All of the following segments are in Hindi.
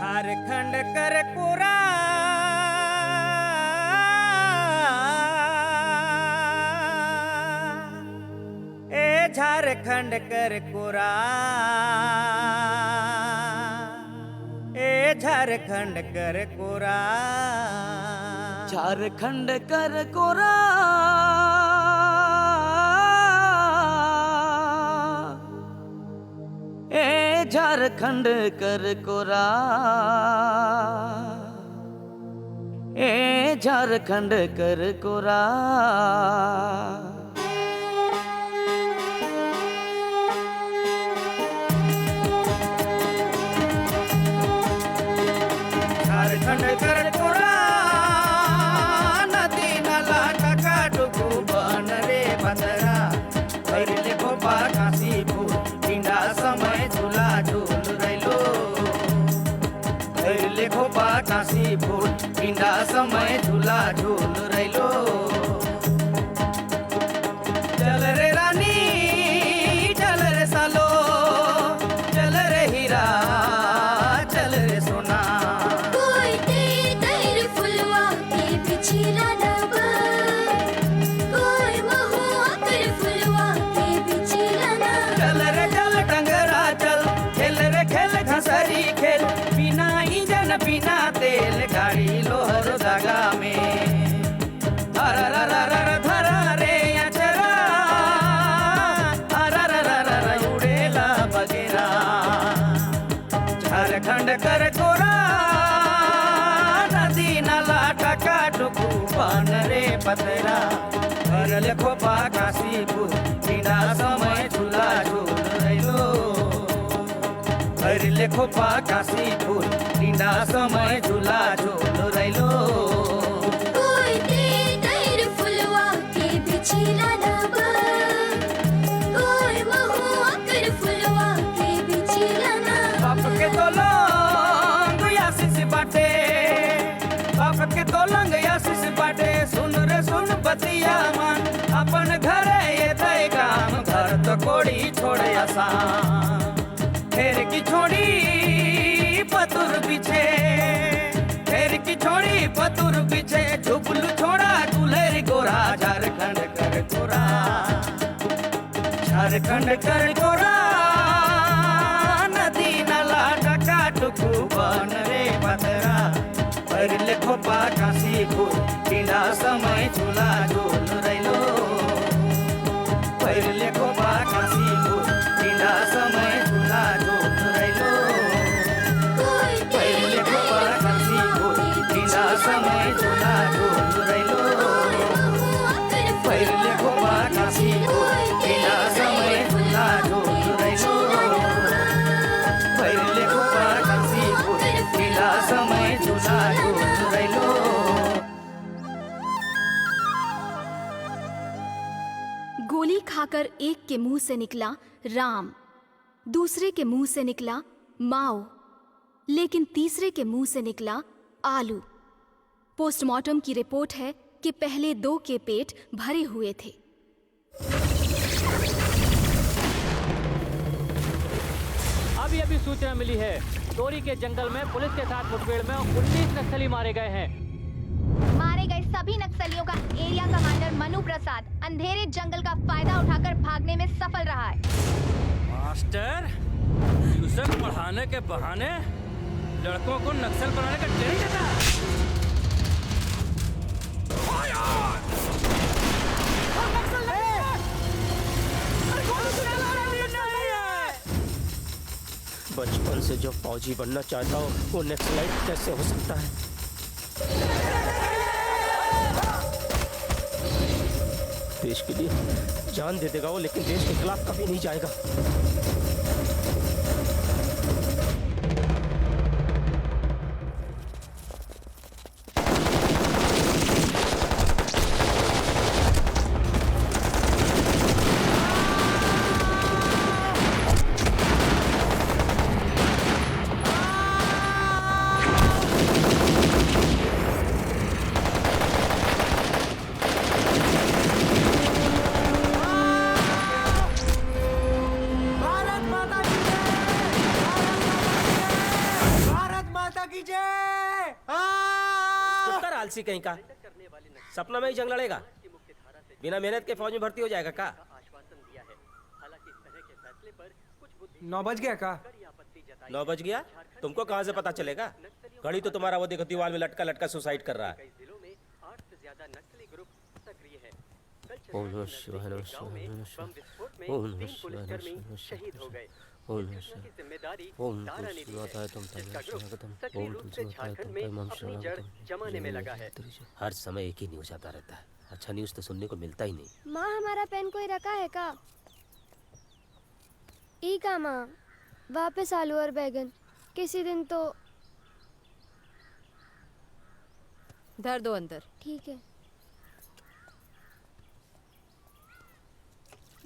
झारखंड कर कोरा ए झारखंड कर कोरा ए झारखंड कर कोरा झारखंड कर कोरा ए झारखंड कर कोरा ए झारखंड कर कोरा झारखंड कर कोरा नदी नाला टकाटुकु बन रे बंदरा भैरले गोपा काशीपुर टिंडा समय झूला झूल रैलो भैरले गोपा काशीपुर टिंडा समय झूला झूल रैलो चल रे रानी चल रे सालो चल रे हीरा चल रे सोना बिना तेल गाड़ी लोहर धागा में धरा रे अचरा उड़ेला बगेरा झारखंड कर कोरा नदी नाला टकाटुकु बन रे पतरा भरल खोपा काशीपुर बिना समय झूला झूल रैलो भरले खोपा काशीपुर टिंडा समय झूला झूल रैलो बाप के तो लंग आशीष बाटे बाप के तो लंग आशीष बाटे सुन रे सुन बतिया मन अपन घरे ये दे काम घर तो कोड़ी छोड़े आसान फेर की छोड़ी पतुर पीछे फेर की छोड़ी पतुर पीछे झुपलू छोड़ा दुल्हर गोरा झारखंड कर कोरा झारखंड कर कोरा नदी नाला टकाटुकु बन रे पतरा भरले खोपा काशीपुर टिंडा समय झूला झूल रैलो भरले खोपा काशीपुर टिंडा समय झूला झूल रैलो भरले खोपा काशीपुर टिंडा समय झूला झूल रैलो भरले खोपा काशीपुर टिंडा समय झूला झूल रैलो भरले खोपा काशीपुर टिंडा समय झूला झूल रैलो। गोली खाकर एक के मुंह से निकला राम, दूसरे के मुंह से निकला माओ, लेकिन तीसरे के मुंह से निकला आलू। पोस्टमार्टम की रिपोर्ट है कि पहले दो के पेट भरे हुए थे। अभी सूचना मिली है, तोरी के जंगल में पुलिस के साथ मुठभेड़ में 19 नक्सली मारे गए हैं। मारे गए सभी नक्सलियों का एरिया कमांडर मनु प्रसाद अंधेरे जंगल का फायदा उठाकर भागने में सफल रहा है। मास्टर, ट्यूशन पढ़ाने के बहाने लड़कों को नक्सल बनाने का ट्रेनिंग देता है। बचपन से जो फौजी बनना चाहता हूँ वो नक्सलाइट कैसे हो सकता है? देश के लिए जान दे देगा वो, लेकिन देश के खिलाफ कभी नहीं जाएगा। माता की जय। हाँ। चुप कर आलसी कहीं का। सपना में ही जंग लड़ेगा, बिना मेहनत के फौज में भर्ती हो जाएगा का? 9 बज गया का? 9 बज गया? तुमको कहाँ से पता चलेगा? घड़ी तो तुम्हारा वो देखो दीवार में लटका लटका सुसाइड कर रहा है। ओम नमः शिवाय, नमः शिवाय, नमः शिवाय। ओम नमः शिवाय, नमः शिवाय, नमः शिवाय। ओम नमः शिवाय। ओम तुलसी माता तुम स्वागतम। ओम तुलसी माता तुम स्वागतम। जमाने में लगा है। हर समय एक ही न्यूज आता रहता है, अच्छा न्यूज तो सुनने को मिलता ही नहीं। माँ हमारा पेन कोई रखा है का? ई का माँ, वापस आलू और बैगन किसी दिन तो। धर दो अंदर। ठीक है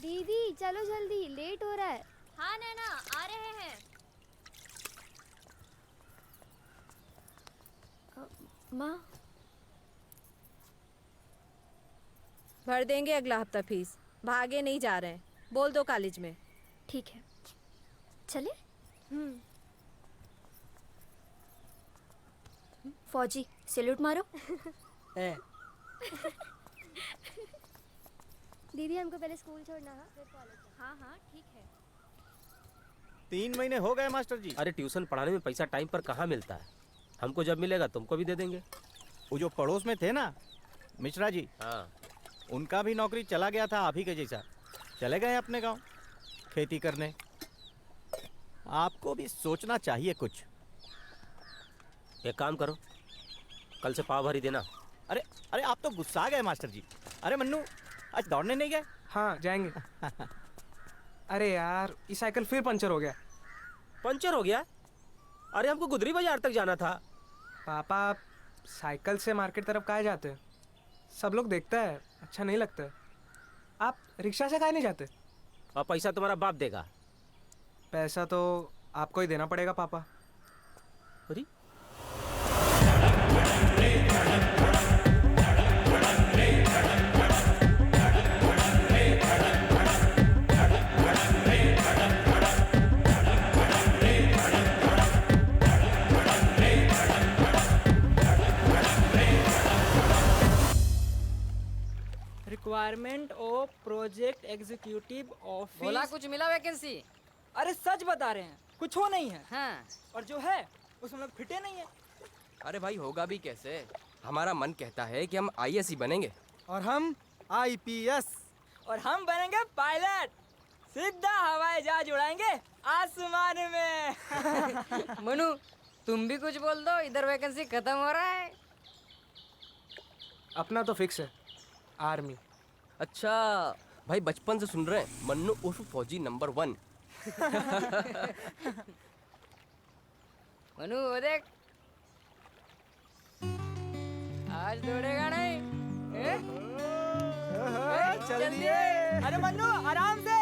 दीदी, चलो जल्दी, लेट हो रहा है। हाँ नैना, आ रहे हैं। माँ भर देंगे अगला हफ्ता फीस, भागे नहीं जा रहे हैं, बोल दो कॉलेज में। ठीक है, चले। फौजी सैल्यूट मारो। दीदी हमको पहले स्कूल छोड़ना है, फिर कॉलेज। हाँ हाँ ठीक है। 3 महीने हो गए मास्टर जी। अरे ट्यूशन पढ़ाने में पैसा टाइम पर कहाँ मिलता है? हमको जब मिलेगा तुमको भी दे देंगे। वो जो पड़ोस में थे ना मिश्रा जी, हाँ, उनका भी नौकरी चला गया था आप ही के जैसा, चले गए अपने गांव खेती करने। आपको भी सोचना चाहिए कुछ। एक काम करो, कल से पाव भरी देना। अरे अरे आप तो गुस्सा गए मास्टर जी। अरे मन्नू, आज दौड़ने नहीं गए? हाँ जाएंगे। अरे यार, ये साइकिल फिर पंचर हो गया। पंचर हो गया? अरे हमको गुदरी बाजार तक जाना था। पापा साइकिल से मार्केट तरफ काहे जाते हैं? सब लोग देखता है, अच्छा नहीं लगता है। आप रिक्शा से काहे नहीं जाते? और पैसा तुम्हारा बाप देगा। पैसा तो आपको ही देना पड़ेगा पापा। अरे requirement of project executive office. बोला कुछ मिला वैकेंसी? अरे सच बता रहे हैं, कुछ हो नहीं है। हाँ। और जो है उसमें लोग फिटे नहीं है। अरे भाई होगा भी कैसे? हमारा मन कहता है कि हम IAS ही बनेंगे। और हम IPS। और हम बनेंगे पायलट, सीधा हवाई जहाज उड़ाएंगे आसमान में। मनु तुम भी कुछ बोल दो, इधर वैकेंसी खत्म हो रहा है। अपना तो फिक्स है, आर्मी। अच्छा भाई, बचपन से सुन रहे हैं मन्नू उर्फ फौजी नंबर 1। मनु वो देख, आज दौड़ेगा नहीं? चल दिए। अरे मन्नू आराम से,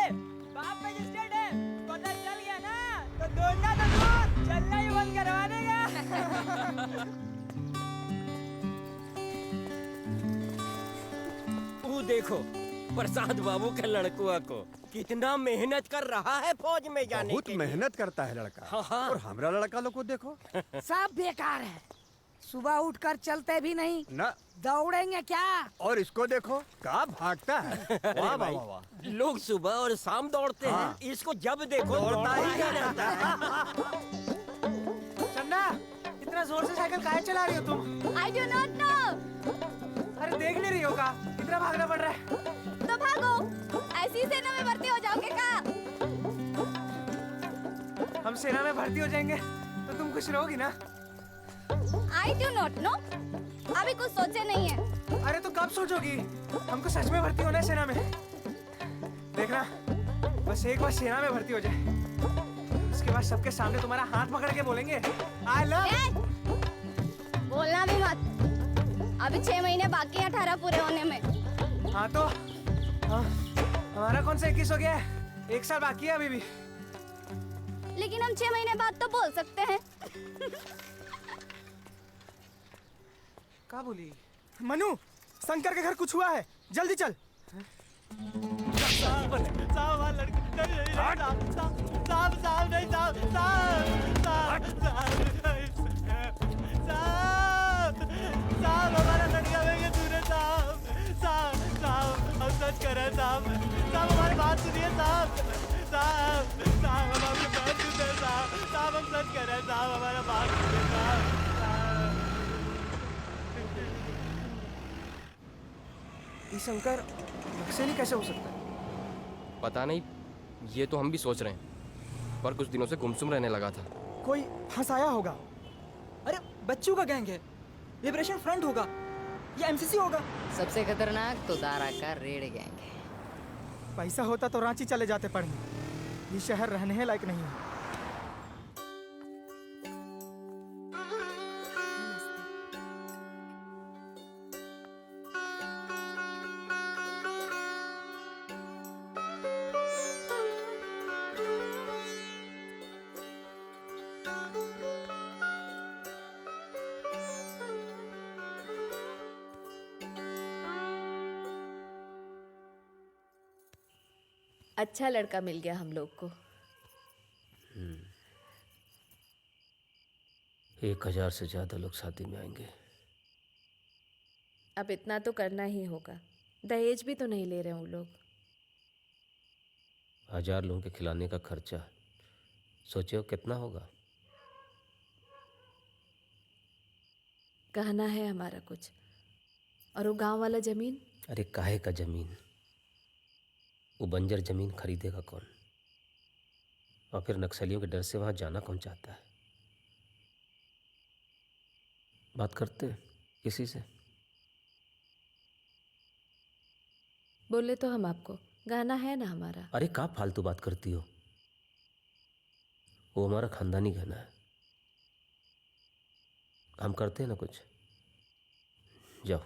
बाप मजिस्ट्रेट है, पता चल गया ना तो दौड़ना तो दूर, चलना ही बंद करवा देगा। वो देखो प्रसाद बाबू के लड़कुआ को कितना मेहनत कर रहा है फौज में जाने बहुत के लिए। मेहनत करता है लड़का। हाँ। और हमरा लड़का लोग को देखो, सब बेकार है, सुबह उठकर चलते भी नहीं, ना दौड़ेंगे क्या? और इसको देखो क्या भागता है। वाह वाह वाह वाह। लोग सुबह और शाम दौड़ते हैं, इसको जब देखो दौड़ता ही रहता है। चन्ना, इतना जोर से साइकिल काहे चला रही हो तुम? I do not know. अरे देख नहीं रही हो का? इतना भागना पड़ रहा है। तो भागो, ऐसी सेना में भर्ती हो जाओगे का? हम सेना में भर्ती हो जाएंगे तो तुम खुश रहोगी ना? आई डू नॉट नो, अभी कुछ सोचे नहीं है। अरे तो कब सोचोगी? हमको सच में भर्ती होना है सेना में। देखना, बस एक बार सेना में भर्ती हो जाए, उसके बाद सबके सामने तुम्हारा हाथ पकड़ के बोलेंगे आई लव। बोलना भी मत, अभी 6 महीने बाकी हैं 18 पूरे होने में। हाँ तो हमारा कौन सा 21 हो गया है? 1 साल बाकी है अभी भी। लेकिन हम 6 महीने बाद तो बोल सकते हैं। क्या बोली? मनु, शंकर के घर कुछ हुआ है, जल्दी चल। छोड़िए साहब, साहब, साहब हम आपके पैर छूते हैं साहब, साहब हम सच कह रहे हैं साहब, हमारा बात सुनिए साहब। ये शंकर नक्सली कैसे हो सकता है? पता नहीं, ये तो हम भी सोच रहे हैं, पर कुछ दिनों से गुमसुम रहने लगा था। कोई फंसाया होगा। अरे बच्चों का गैंग है, लिबरेशन फ्रंट होगा या एमसीसी होगा। सबसे खतरनाक तो दारा का रेड गैंग है। पैसा होता तो रांची चले जाते पढ़ने, ये शहर रहने लायक नहीं है। अच्छा लड़का मिल गया हम लोग को। 1000 से ज्यादा लोग शादी में आएंगे। अब इतना तो करना ही होगा, दहेज भी तो नहीं ले रहे वो लोग। 1000 लोगों के खिलाने का खर्चा सोचो कितना होगा। कहना है हमारा कुछ, और वो गांव वाला जमीन। अरे काहे का जमीन, वो बंजर जमीन खरीदेगा कौन? और फिर नक्सलियों के डर से वहां जाना कौन चाहता है? बात करते हैं किसी से। बोले तो हम आपको, गाना है ना हमारा। अरे का फालतू बात करती हो, वो हमारा खानदानी गहना है, हम करते हैं ना कुछ। जाओ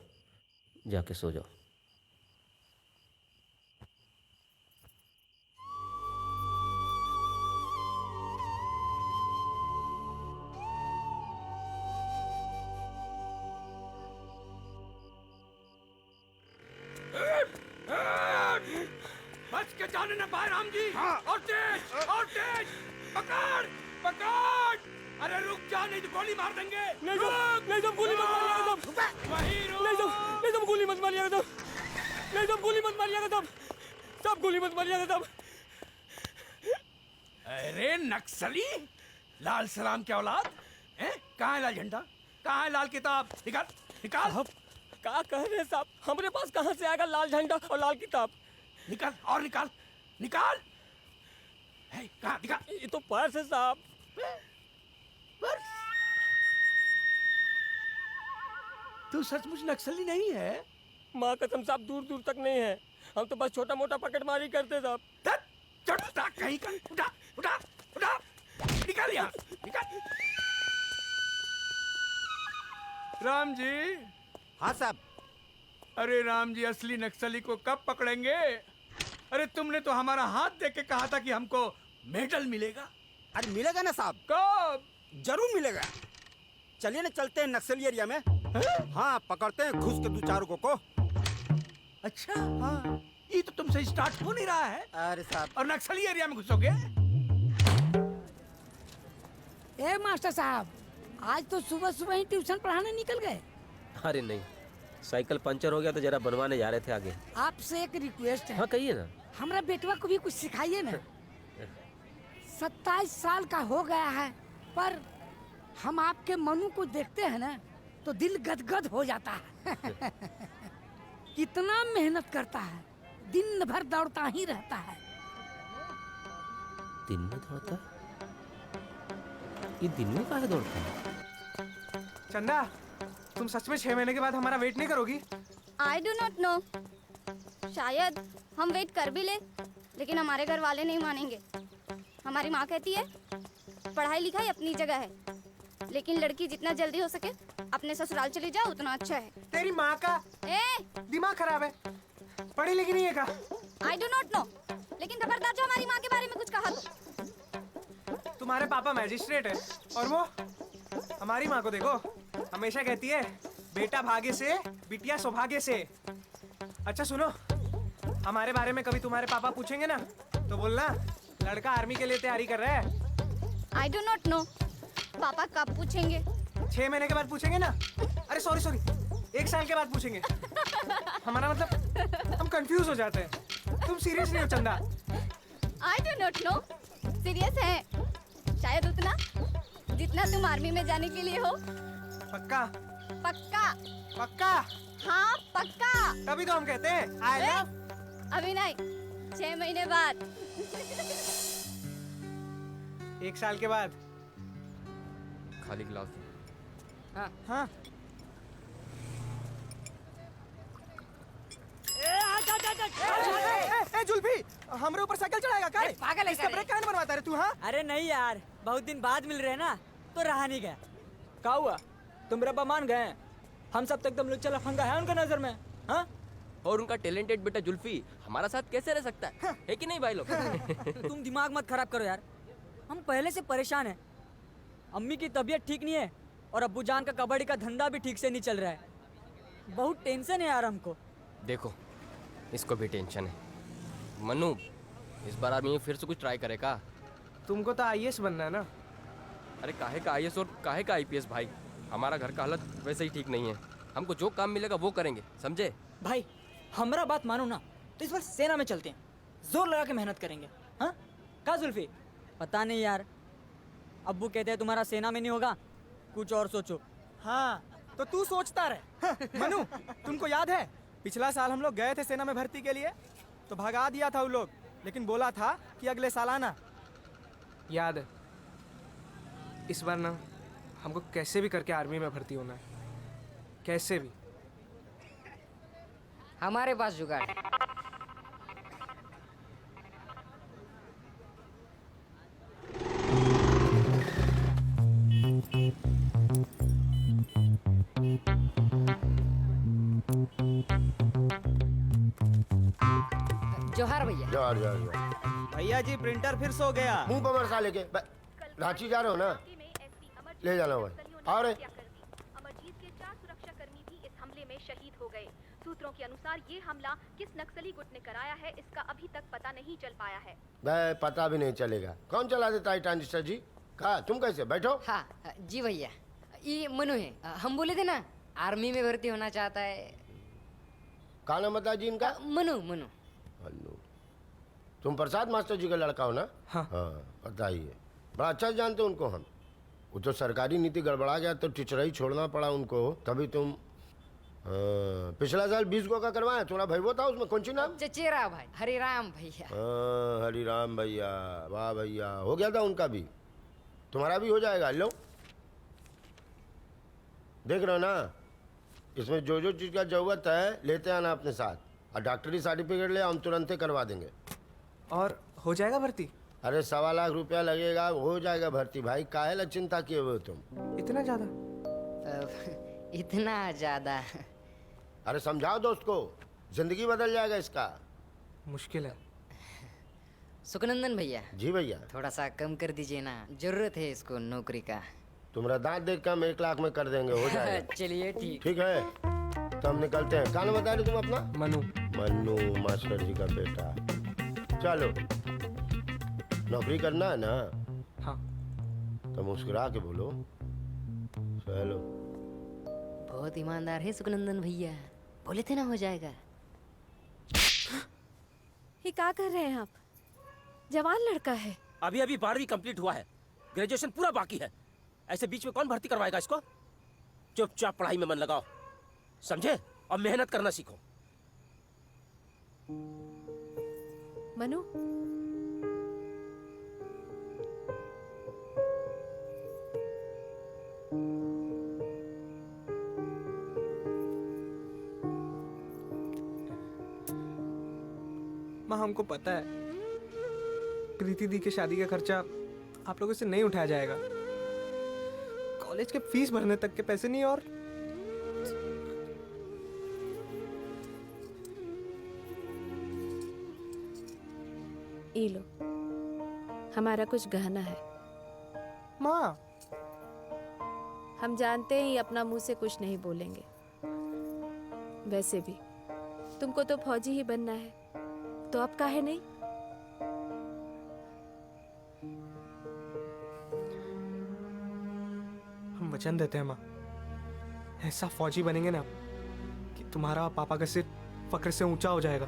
जाके सो जाओ। बच के जाने न पाए राम जी। और तेज पकड़ पकड़। अरे रुक जा, नहीं तो गोली मार देंगे। नहीं सब गोली मत मारिएगा तुम। वहीं रुक। नहीं सब गोली मत मारिएगा तुम। नहीं सब गोली मत मारिएगा तुम। सब गोली मत मारिएगा तुम। अरे नक्सली, लाल सलाम की औलाद हैं? कहाँ है लाल झंडा, कहाँ है लाल किताब? निकाल निकाल। क्या कह रहे हैं साहब, हमारे पास कहाँ से आएगा लाल झंडा और लाल किताब? निकाल और निकाल निकाल। है कहाँ? निकाल। ये तो पर्स है साहब। तू सचमुच नक्सली नहीं है? माँ कसम साहब, दूर दूर तक नहीं है, हम तो बस छोटा मोटा पकड़ मारी करते साहब। चढ़ता कहीं का। उठा उठा उठा, निकाल यहाँ, निकाल। राम जी। हाँ साहब। अरे राम जी, असली नक्सली को कब पकड़ेंगे? अरे तुमने तो हमारा हाथ देख के कहा था कि हमको मेडल मिलेगा। अरे मिलेगा ना साहब। कब? जरूर मिलेगा। चलिए ना, चलते हैं नक्सली एरिया में। हाँ, पकड़ते हैं घुस के 2-4 को। अच्छा हाँ, ये तो तुमसे स्टार्ट हो नहीं रहा है। अरे साहब, और नक्सली एरिया में घुसोगे? ए मास्टर साहब, आज तो सुबह सुबह ही ट्यूशन पढ़ाने निकल गए। अरे नहीं, साइकिल पंचर हो गया तो जरा बनवाने जा रहे थे आगे। आपसे एक रिक्वेस्ट है। हाँ कहिए ना। हमारा बेटवा को भी कुछ सिखाइए ना। 27 साल का हो गया है, पर हम आपके मनु को देखते हैं ना तो दिल गदगद हो जाता है। कितना मेहनत करता है, दिन भर दौड़ता ही रहता है। दिन में दौड़ता है? ये दिन में काहे दौड़ता है? चंदा, तुम सच में 6 महीने के बाद हमारा वेट नहीं करोगी? आई डू नॉट नो, शायद हम वेट कर भी ले, लेकिन हमारे घर वाले नहीं मानेंगे। हमारी माँ कहती है पढ़ाई लिखाई अपनी जगह है, लेकिन लड़की जितना जल्दी हो सके अपने ससुराल चली जाओ उतना अच्छा है। तेरी माँ का दिमाग खराब है, पढ़ी लिखी नहीं है का? आई डू नॉट नो, लेकिन खबरदार जो हमारी माँ के बारे में कुछ कहा तो। तुम्हारे पापा मैजिस्ट्रेट है और वो हमारी माँ को देखो, हमेशा कहती है बेटा भाग्य से, बिटिया सौभाग्य से। अच्छा सुनो, हमारे बारे में कभी तुम्हारे पापा पूछेंगे ना तो बोलना लड़का आर्मी के लिए तैयारी कर रहा है। आई डू नॉट नो, पापा कब पूछेंगे? 6 महीने के बाद पूछेंगे ना। अरे सॉरी 1 साल के बाद पूछेंगे। हमारा मतलब हम कंफ्यूज हो जाते हैं। तुम सीरियस नहीं हो चंदा? I do not know. Serious है, शायद उतना जितना तुम आर्मी में जाने के लिए हो। पक्का? पक्का। पक्का? हाँ पक्का। तभी तो हम कहते हैं आई लव। अभी नहीं, 6 महीने बाद। 1 साल के बाद। खाली गिलास दो। हाँ हाँ। ए जुल्फी, हमरे ऊपर साइकिल चढ़ाएगा क्या? पागल है इसका ब्रेक काहे नहीं बनवाता रे तू? हाँ अरे नहीं यार, बहुत दिन बाद मिल रहे हैं ना, तो रहा नहीं गया। क्या हुआ, तुम रब्बा मान गए? हम सब तक तुम लोग चला फंगा है उनका नजर में। हाँ, और उनका टैलेंटेड बेटा जुल्फी हमारा साथ कैसे रह सकता है कि नहीं भाई लोग? तुम दिमाग मत खराब करो यार, हम पहले से परेशान हैं। अम्मी की तबीयत ठीक नहीं है और अब्बू जान का कबड्डी का धंधा भी ठीक से नहीं चल रहा है। बहुत टेंशन है यार हमको। देखो, इसको भी टेंशन है। मनु, इस बार आर्मी में फिर से कुछ ट्राई करेगा? तुमको तो आईएएस बनना है ना? अरे काहे का आईएएस और काहे का आईपीएस भाई? हमारा घर का हालत वैसे ही ठीक नहीं है। हमको जो काम मिलेगा वो करेंगे, समझे? भाई हमारा बात मानो ना, तो इस बार सेना में चलते हैं, जोर लगा के मेहनत करेंगे। हाँ का जुल्फी? पता नहीं यार, अब्बू कहते हैं तुम्हारा सेना में नहीं होगा, कुछ और सोचो। हाँ तो तू सोचता रहे। मनु, तुमको याद है पिछला साल हम लोग गए थे सेना में भर्ती के लिए, तो भगा दिया था वो लोग, लेकिन बोला था कि अगले साल आना। याद है? इस बार ना हमको कैसे भी करके आर्मी में भर्ती होना है, कैसे भी। हमारे पास जुगाड़ है। जोहार भैया। जोहार जोहार जोहार। भैया जी प्रिंटर फिर सो गया। मुंह पर मरसा लेके रांची जा रहे हो ना? ले जाना भाई। और अमरजीत के 4 सुरक्षाकर्मी भी इस हमले में शहीद हो गए। सूत्रों के अनुसार ये हमला किस नक्सली गुट ने कराया है, इसका अभी तक पता नहीं चल पाया है। भाई पता भी नहीं चलेगा। कौन चला देता है ट्रांजिस्टर जी? कहा तुम कैसे बैठो? हाँ जी भैया, ये मनु है। हम बोले थे ना आर्मी में भर्ती होना चाहता है। कहा नाम बता जी इनका? मनु। मनु। मनु। तुम प्रसाद मास्टर जी का लड़का हो ना? हाँ पता ही है। बड़ा अच्छा जानते उनको हम। वो तो सरकारी नीति गड़बड़ा गया तो टीचर छोड़ना पड़ा उनको, तभी तुम पिछला साल 20 गो का करवाया। थोड़ा भाई वो था उसमें, कौन सी नाम? चचेरा भाई, हरिराम भैया। हरिराम भैया, वाह भैया, हो गया था उनका भी, तुम्हारा भी हो जाएगा। लो देख रहे हो ना, इसमें जो जो चीज़ का जरूरत है लेते आना अपने साथ, और डॉक्टरी सर्टिफिकेट ले हम तुरंत ही करवा देंगे। और हो जाएगा भर्ती? अरे 1.25 लाख रुपया लगेगा, हो जाएगा भर्ती। भाई काहे ला चिंता किए हुए तुम? इतना ज्यादा? इतना ज्यादा? अरे समझाओ दोस्त को, जिंदगी बदल जाएगा इसका। मुश्किल है। सुखनंदन भैया। जी भैया। थोड़ा सा कम कर दीजिए ना, जरूरत है इसको नौकरी का। तुम्हारा दांत देख कर हम 1 लाख में कर देंगे, हो जाएगा। चलिए ठीक। ठीक है, तो हम निकलते हैं। कहाँ बता रहे तुम अपना? मनु। मनु मास्टर जी का बेटा। चलो, नौकरी करना है ना? हाँ। तो मुस्कुरा के बोलो चलो। बहुत ईमानदार है सुखनंदन भैया, बोले थे ना हो जाएगा। ये क्या कर रहे हैं आप? जवान लड़का है। अभी अभी 12वीं कंप्लीट हुआ है, ग्रेजुएशन पूरा बाकी है। ऐसे बीच में कौन भर्ती करवाएगा इसको? चुपचाप पढ़ाई में मन लगाओ, समझे? और मेहनत करना सीखो। मनु, माँ हमको पता है प्रीति दी की शादी का खर्चा आप लोगों से नहीं उठाया जाएगा, कॉलेज के फीस भरने तक के पैसे नहीं। और ये लो, हमारा कुछ गहना है। माँ हम जानते हैं ये अपना मुंह से कुछ नहीं बोलेंगे, वैसे भी तुमको तो फौजी ही बनना है, तो अब काहे नहीं? हम वचन देते हैं माँ, ऐसा फौजी बनेंगे ना कि तुम्हारा पापा का सिर फक्र से ऊंचा हो जाएगा।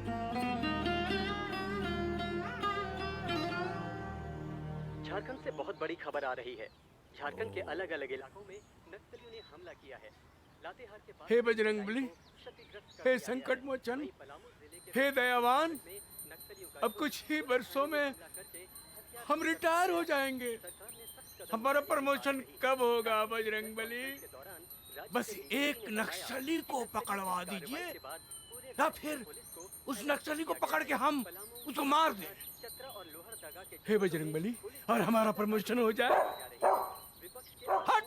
बड़ी खबर आ रही है। झारखंड के अलग अलग इलाकों में नक्सलियों ने हमला किया है। लातेहार के पास हे बजरंगबली, हे संकट मोचन, हे दयावान, अब कुछ ही वर्षों में हम रिटायर हो जाएंगे। हमारा प्रमोशन कब होगा बजरंगबली? बस एक नक्सली को पकड़वा दीजिए, या फिर उस नक्सली को पकड़ के हम उसको मार दें। हे बजरंगबली, और हमारा प्रमोशन हो जाए। हट!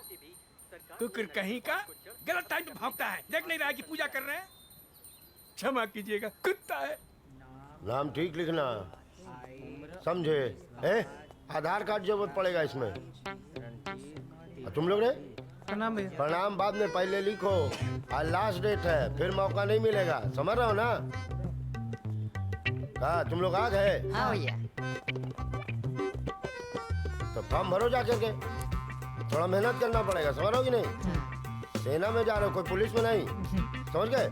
कुकुर कहीं का, गलत टाइम पे भौंकता है, देख नहीं रहा है कि पूजा कर रहे हैं। क्षमा कीजिएगा, कुत्ता है। नाम ठीक लिखना, समझे? आधार कार्ड जरूरत पड़ेगा इसमें। तुम लोग रे प्रणाम भैया। प्रणाम बाद में, पहले लिखो। आज लास्ट डेट है, फिर मौका नहीं मिलेगा, समझ रहे हो ना? कहा तुम लोग आ गए? हाँ भैया। तो फॉर्म भरो जा करके, थोड़ा मेहनत करना पड़ेगा, समझ रहे हो कि नहीं? सेना में जा रहे हो, कोई पुलिस में नहीं, समझ गए?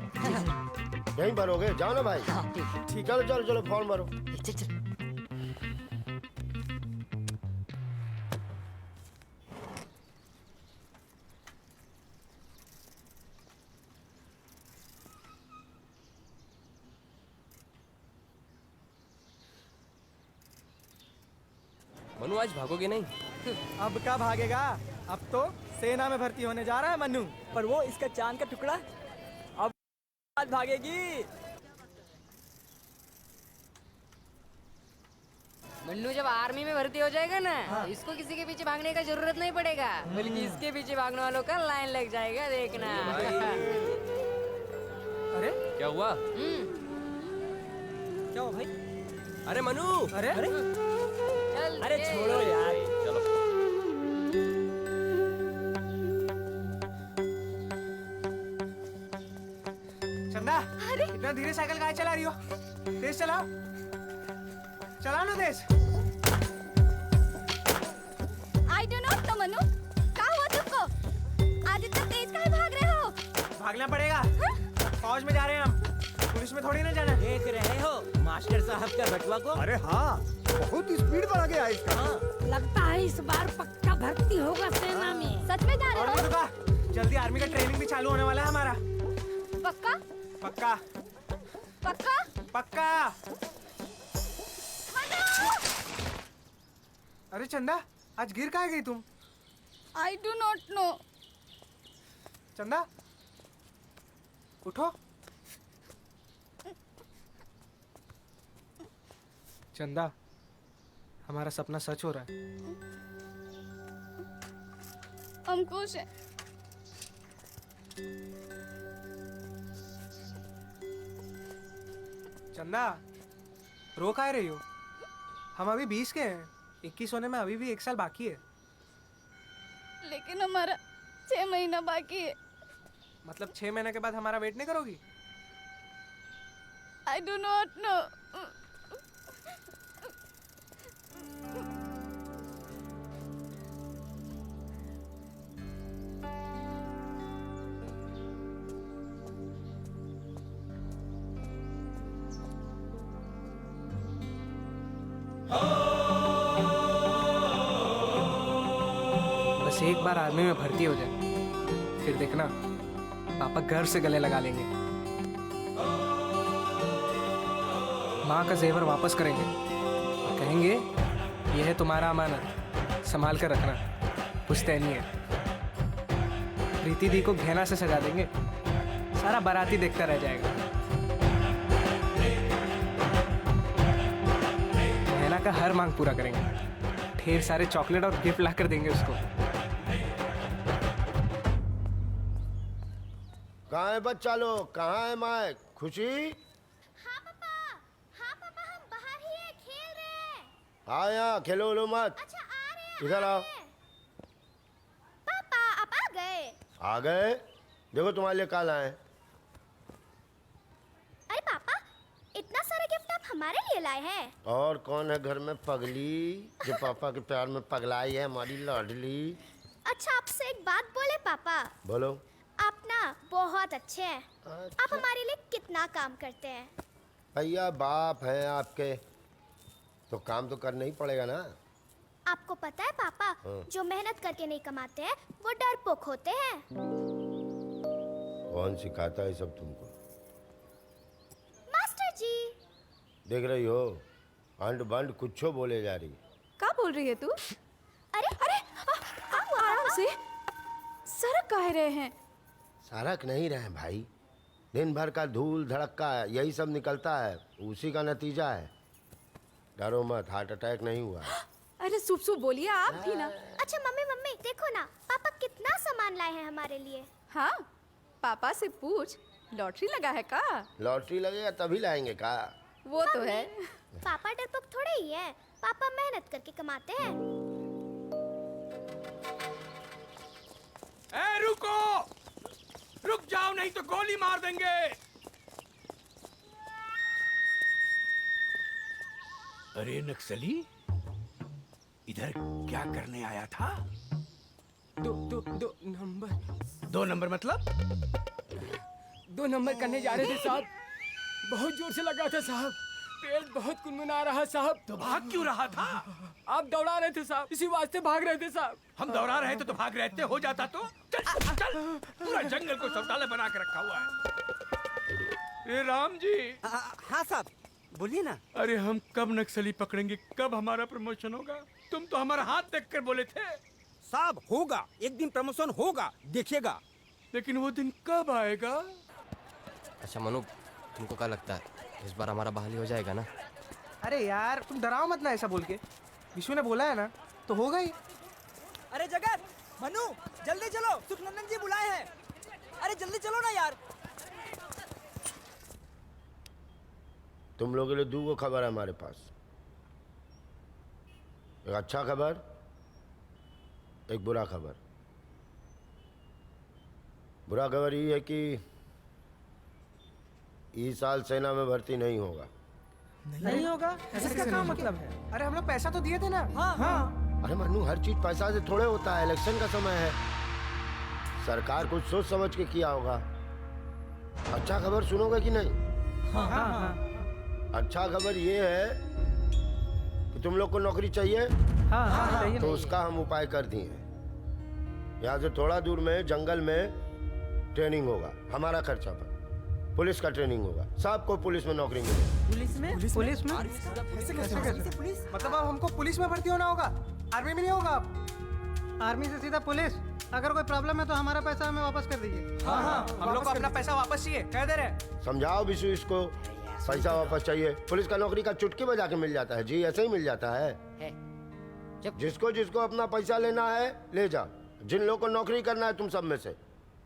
यहीं भरोगे, जाओ ना भाई। ठीक, चलो चलो चलो फॉर्म भरो। मनु आज भागोगे नहीं? अब क्या भागेगा? अब तो सेना में भर्ती होने जा रहा है मन्नू। पर वो इसका चांद का टुकड़ा, अब आज भागेगी। मन्नू जब आर्मी में भर्ती हो जाएगा ना, तो इसको किसी के पीछे भागने का जरूरत नहीं पड़ेगा, बल्कि इसके पीछे भागने वालों का लाइन लग जाएगा, देखना। अरे क्या हुआ? क्या हुआ भाई? अरे मनु! अरे अरे छोड़ो यार। चलो। चंदा, इतना धीरे साइकिल काहे चला रही हो? तेज चलाओ, चलाओ ना तेज। I do not know, Manu. क्या हुआ तुमको? आज इतना तेज काहे भाग रहे हो? भागना पड़ेगा, फौज में जा रहे हैं हम, पुलिस में थोड़ी ना जाना। देख रहे हो मास्टर साहब का बटुआ को? अरे हाँ, बहुत स्पीड बढ़ गया इसका। लगता है इस बार पक्का भर्ती होगा सेना में। सच में जा रहे हो? और जल्दी आर्मी का ट्रेनिंग भी चालू होने वाला है हमारा। पक्का? पक्का पक्का? पक्का। अरे चंदा, आज गिर कहाँ गई तुम? I do not know। चंदा, उठो। चंदा, हमारा सपना सच हो रहा है। हम खुश हैं। चंदा, रो काहे रही हो? हम अभी 20 के हैं, 21 होने में अभी भी 1 साल बाकी है। लेकिन हमारा 6 महीना बाकी है। मतलब 6 महीने के बाद हमारा वेट नहीं करोगी? I do not know। बस एक बार आर्मी में भर्ती हो जाए, फिर देखना पापा घर से गले लगा लेंगे। माँ का जेवर वापस करेंगे और कहेंगे यह है तुम्हारा अमानत, संभाल कर रखना, पुश्तैनी है। प्रीति दी को घेना से सजा देंगे, सारा बाराती देखता रह जाएगा। घेना का हर मांग पूरा करेंगे, ढेर सारे चॉकलेट और गिफ्ट ला कर देंगे उसको। कहाँ है बच्चा लोग, कहाँ है माँ खुशी? हाँ पापा, हम बाहर ही हैं, खेल रहे हैं। हाँ यहाँ खेलो लो मत। अच्छा आ रहे हैं। इधर आओ। पापा आप आ गए? आ गए, देखो तुम्हारे लिए काल आए। अरे पापा, इतना सारा गिफ्ट आप हमारे लिए लाए हैं? और कौन है घर में पगली जो पापा के प्यार में पगलाई है, हमारी लाडली? अच्छा आपसे एक बात बोले पापा? बोलो। आप ना बहुत अच्छे हैं। आप हमारे लिए कितना काम करते हैं। भैया बाप है आपके, तो काम तो करना ही पड़ेगा ना। आपको पता है पापा, हाँ। जो मेहनत करके नहीं कमाते हैं वो डरपोक होते हैं। कौन सिखाता है सब तुमको? मास्टर जी। देख रही हो, अंड बंड कुछ बोले जा रही है। क्या बोल रही है तू? अरे अरे आराम से, सरक काहे रहे हैं? सरक नहीं रहे भाई, दिन भर का धूल धड़क्का यही सब निकलता है, उसी का नतीजा है। डरो मत, हार्ट अटैक नहीं हुआ है। अरे सुप सुप बोलिए आप भी ना। अच्छा मम्मी मम्मी देखो ना, पापा कितना सामान लाए हैं हमारे लिए। हाँ, पापा से पूछ, लॉटरी लगा है का? लॉटरी लगेगा तभी लाएंगे का? वो तो है। पापा डरपोक थोड़े ही है, पापा मेहनत करके कमाते हैं। ए रुको, रुक जाओ नहीं तो गोली मार देंगे। अरे नक्सली, इधर क्या करने आया था? दो नंबर। 2 नंबर मतलब? 2 नंबर करने जा रहे थे साहब, बहुत जोर से लगा था साहब, पेट बहुत कुनमुना रहा साहब। तो भाग क्यों रहा था? आप दौड़ा रहे थे साहब, इसी वास्ते भाग रहे थे साहब। हम दौड़ा रहे थे तो भाग रहे थे, हो जाता तो? चल चल, पूरा जंगल को शौचालय बना के रखा हुआ है। ए राम जी। हाँ साहब, बोलिए ना। अरे हम कब नक्सली पकड़ेंगे, कब हमारा प्रमोशन होगा? तुम तो हमारा हाथ देख कर बोले थे। साहब होगा, एक दिन प्रमोशन होगा, देखिएगा। लेकिन वो दिन कब आएगा? अच्छा मनु, तुमको क्या लगता है इस बार हमारा बहाली हो जाएगा ना? अरे यार तुम डराओ मत ना ऐसा बोल के, विशु ने बोला है ना तो होगा ही। अरे जगत, मनु, जल्दी चलो, सुखनंदन जी बुलाए हैं। अरे जल्दी चलो ना यार। तुम लोगों के लिए 2 खबर है हमारे पास। एक अच्छा खबर, एक बुरा खबर। बुरा खबर ये है कि इस साल सेना में भर्ती नहीं होगा। नहीं होगा? इसका क्या मतलब है? अरे हम लोग पैसा तो दिए थे ना। हाँ। अरे मनु, हर चीज पैसा से थोड़े होता है, इलेक्शन का समय है। सरकार कुछ सोच समझ के किया होगा। अच्छा खबर सुनोगे कि नहीं? हाँ। अच्छा खबर ये है कि तुम लोग को नौकरी चाहिए। हाँ, तो उसका हम उपाय कर दिए। यहाँ से थोड़ा दूर में जंगल में ट्रेनिंग होगा, हमारा खर्चा पर। पुलिस का ट्रेनिंग होगा, सबको पुलिस में नौकरी मिलेगी। पुलिस में? पुलिस में? कैसे? पुलिस? मतलब अब हमको पुलिस में भर्ती होना होगा, आर्मी में नहीं होगा? आर्मी से सीधा पुलिस। अगर कोई प्रॉब्लम है तो हमारा पैसा हमें वापस कर दीजिए। हाँ, हम लोग को अपना पैसा वापस चाहिए, कह दे रहे। समझाओ विशु इसको, पैसा वापस चाहिए। पुलिस का नौकरी का चुटकी बजा के मिल जाता है जी, ऐसे ही मिल जाता है। जिसको जिसको अपना पैसा लेना है ले जाओ। जिन लोगों को नौकरी करना है तुम सब में से,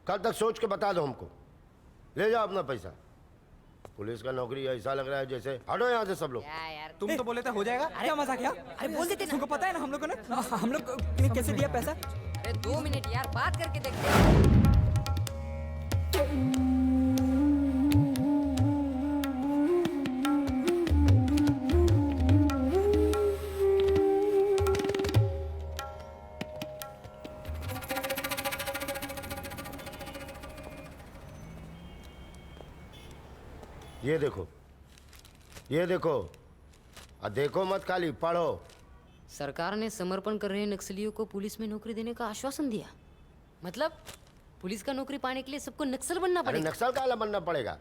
कल तक सोच के बता दो हमको, ले जाओ अपना पैसा। पुलिस का नौकरी ऐसा लग रहा है जैसे, हटो यहाँ से सब लोग। तुम तो बोले थे हो जाएगा, क्या मजाक किया? अरे बोल देते ना। तुमको पता है ना हम लोगों ने कैसे दिया पैसा? अरे 2 मिनट यार, बात करके देखते हैं। ये देखो, ये देखो, देखो मत खाली पढ़ो। सरकार ने समर्पण कर रहे नक्सलियों को पुलिस में नौकरी देने का आश्वासन दिया। मतलब पुलिस का नौकरी पाने के लिए सबको नक्सल बनना अरे पड़ेगा? नक्सल का बनना पड़ेगा?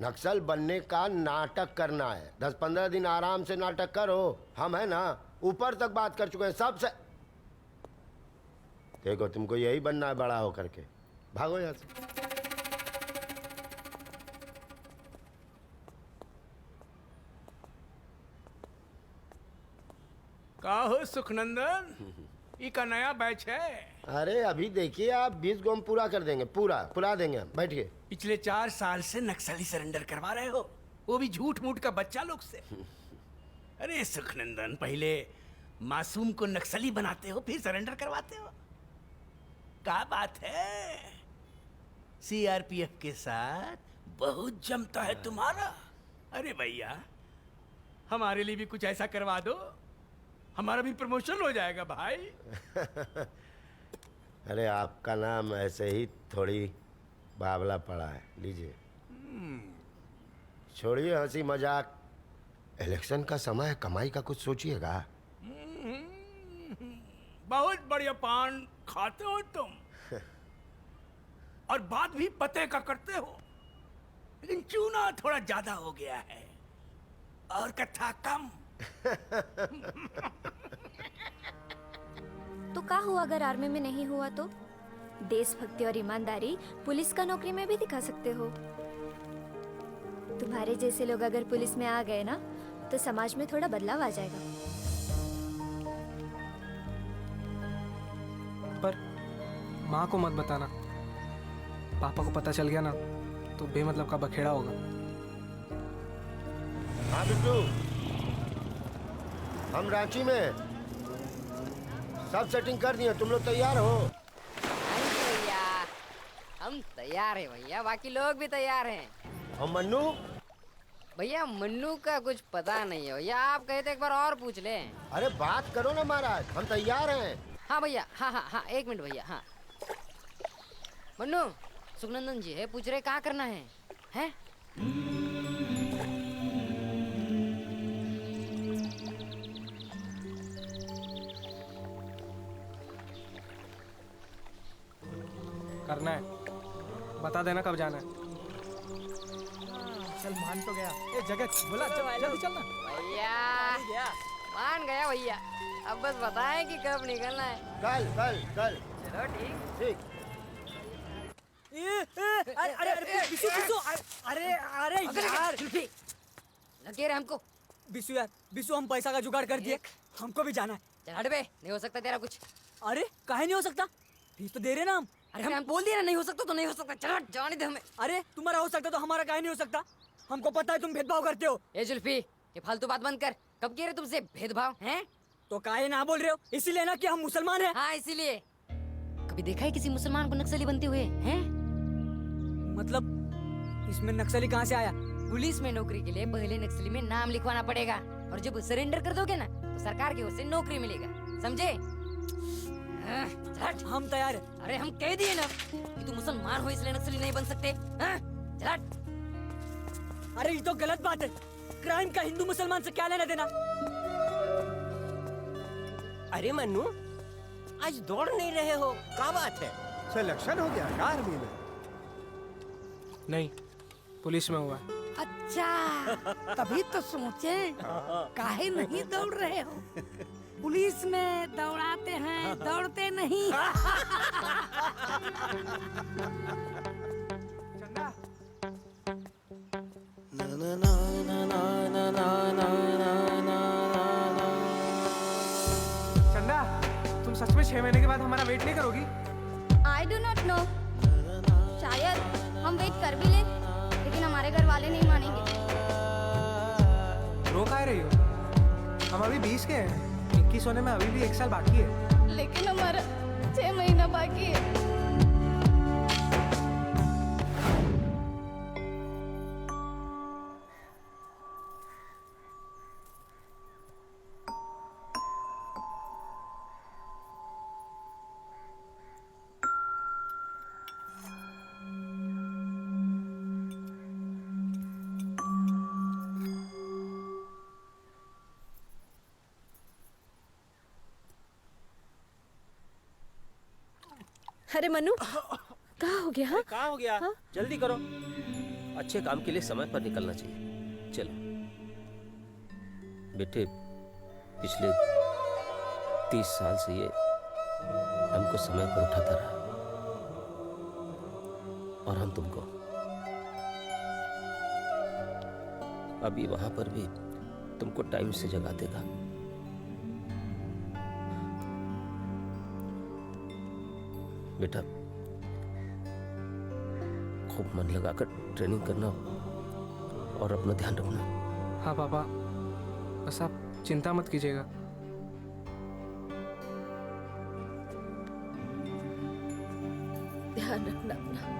नक्सल बनने का नाटक करना है। 10-15 दिन आराम से नाटक करो, हम है ना ऊपर तक बात कर चुके हैं सबसे। देखो तुमको यही बनना है बड़ा होकर के, भागो यहाँ से। का हो सुखनंदन, ई का नया बैच है? अरे अभी देखिए आप 20 गोम पूरा कर देंगे, पूरा देंगे हम। बैठिए। पिछले 4 साल से नक्सली सरेंडर करवा रहे हो, वो भी झूठ मूठ का बच्चा लोग से। अरे सुखनंदन, पहले मासूम को नक्सली बनाते हो फिर सरेंडर करवाते हो, क्या बात है? सीआरपीएफ के साथ बहुत जमता है तुम्हारा। अरे भैया, हमारे लिए भी कुछ ऐसा करवा दो, हमारा भी प्रमोशन हो जाएगा भाई। अरे आपका नाम ऐसे ही थोड़ी बावला पड़ा है, लीजिए। छोड़िए हंसी मजाक, इलेक्शन का समय है, कमाई का कुछ सोचिएगा। बहुत बढ़िया पान खाते हो तुम और बात भी पते का करते हो, लेकिन चूना थोड़ा ज्यादा हो गया है और कथा कम। तो क्या हुआ अगर आर्मी में नहीं हुआ तो? देशभक्ति और ईमानदारी पुलिस का नौकरी में भी दिखा सकते हो। तुम्हारे जैसे लोग अगर पुलिस में आ गए ना तो समाज में थोड़ा बदलाव आ जाएगा। पर माँ को मत बताना, पापा को पता चल गया ना तो बेमतलब का बखेड़ा होगा। हाँ बिट्टू, हम रांची में सब सेटिंग कर दिए, तुम लोग तैयार हो? भैया हम तैयार हैं भैया, बाकी लोग भी तैयार हैं। और मन्नू? भैया मन्नू का कुछ पता नहीं है भैया, आप कहे थे एक बार और पूछ लें। अरे बात करो ना महाराज, हम तैयार हैं। हाँ भैया, हाँ एक मिनट भैया। हाँ मन्नू, सुखनंदन जी है पूछ रहे क्या करना है, हैं? करना है, बता देना कब जाना है। चल मान तो गया, ये जगह बोला जल्दी चलना। भैया मान गया भैया, अब बस बताएं कि कब निकलना है। कल कल कल। चलो ठीक। ठीक। अरे यार लगे रहे हमको। बिशु यार, बिशु हम पैसा का जुगाड़ कर दिए, हमको भी जाना है। चल हट बे, नहीं हो सकता तेरा कुछ। अरे काहे नहीं हो सकता, फीस तो दे रहे ना हम। अरे हम बोल दिए ना नहीं हो सकता तो नहीं हो सकता, चल हट, जाने दे हमें। अरे तुम्हारा हो सकता तो हमारा काहे नहीं हो सकता? हमको पता है तुम भेदभाव करते हो। ए जुल्फी, ये फालतू बात बंद कर। कब कह रहे तुमसे भेदभाव हैं? तो काहे ना बोल रहे हो? इसीलिए ना कि हम मुसलमान हैं। हाँ इसीलिए। कभी देखा है किसी मुसलमान को नक्सली बनते हुए हैं? मतलब इसमें नक्सली कहाँ से आया? पुलिस में नौकरी के लिए पहले नक्सली में नाम लिखवाना पड़ेगा, और जब सरेंडर कर दोगे ना तो सरकार की ओर से नौकरी मिलेगा, समझे? हम तैयार हैं। अरे हम कह दिए ना कि तुम मुसलमान हो इसलिए नक्सली नहीं बन सकते। अरे ये तो गलत बात है, क्राइम का हिंदू मुसलमान से क्या लेना देना? अरे मन्नू, आज दौड़ नहीं रहे हो, क्या बात है? सिलेक्शन हो गया क्या आर्मी में? नहीं, पुलिस में हुआ है। अच्छा, तभी तो सोचे काहे नहीं दौड़ रहे हो? पुलिस में दौड़ाते हैं, दौड़ते नहीं। चंदा, तुम सच में 6 महीने के बाद हमारा वेट नहीं करोगी? आई डू नॉट नो, शायद हम वेट कर भी ले, लेकिन हमारे घर वाले नहीं मानेंगे। रो काहे रही हो? हम अभी 20 के हैं, 21 होने में अभी भी 1 साल बाकी है। लेकिन हमारा 6 महीना बाकी है। अरे मनु, कहाँ हो गया? क्या हो गया? जल्दी करो, अच्छे काम के लिए समय पर निकलना चाहिए। चलो बेटे, पिछले 30 साल से ये हमको समय पर उठाता रहा, और हम तुमको अभी वहां पर भी तुमको टाइम से जगा देगा। बेटा, खूब मन लगाकर ट्रेनिंग करना और अपना ध्यान रखना। हाँ पापा, बस आप चिंता मत कीजिएगा। ध्यान रखना अपना।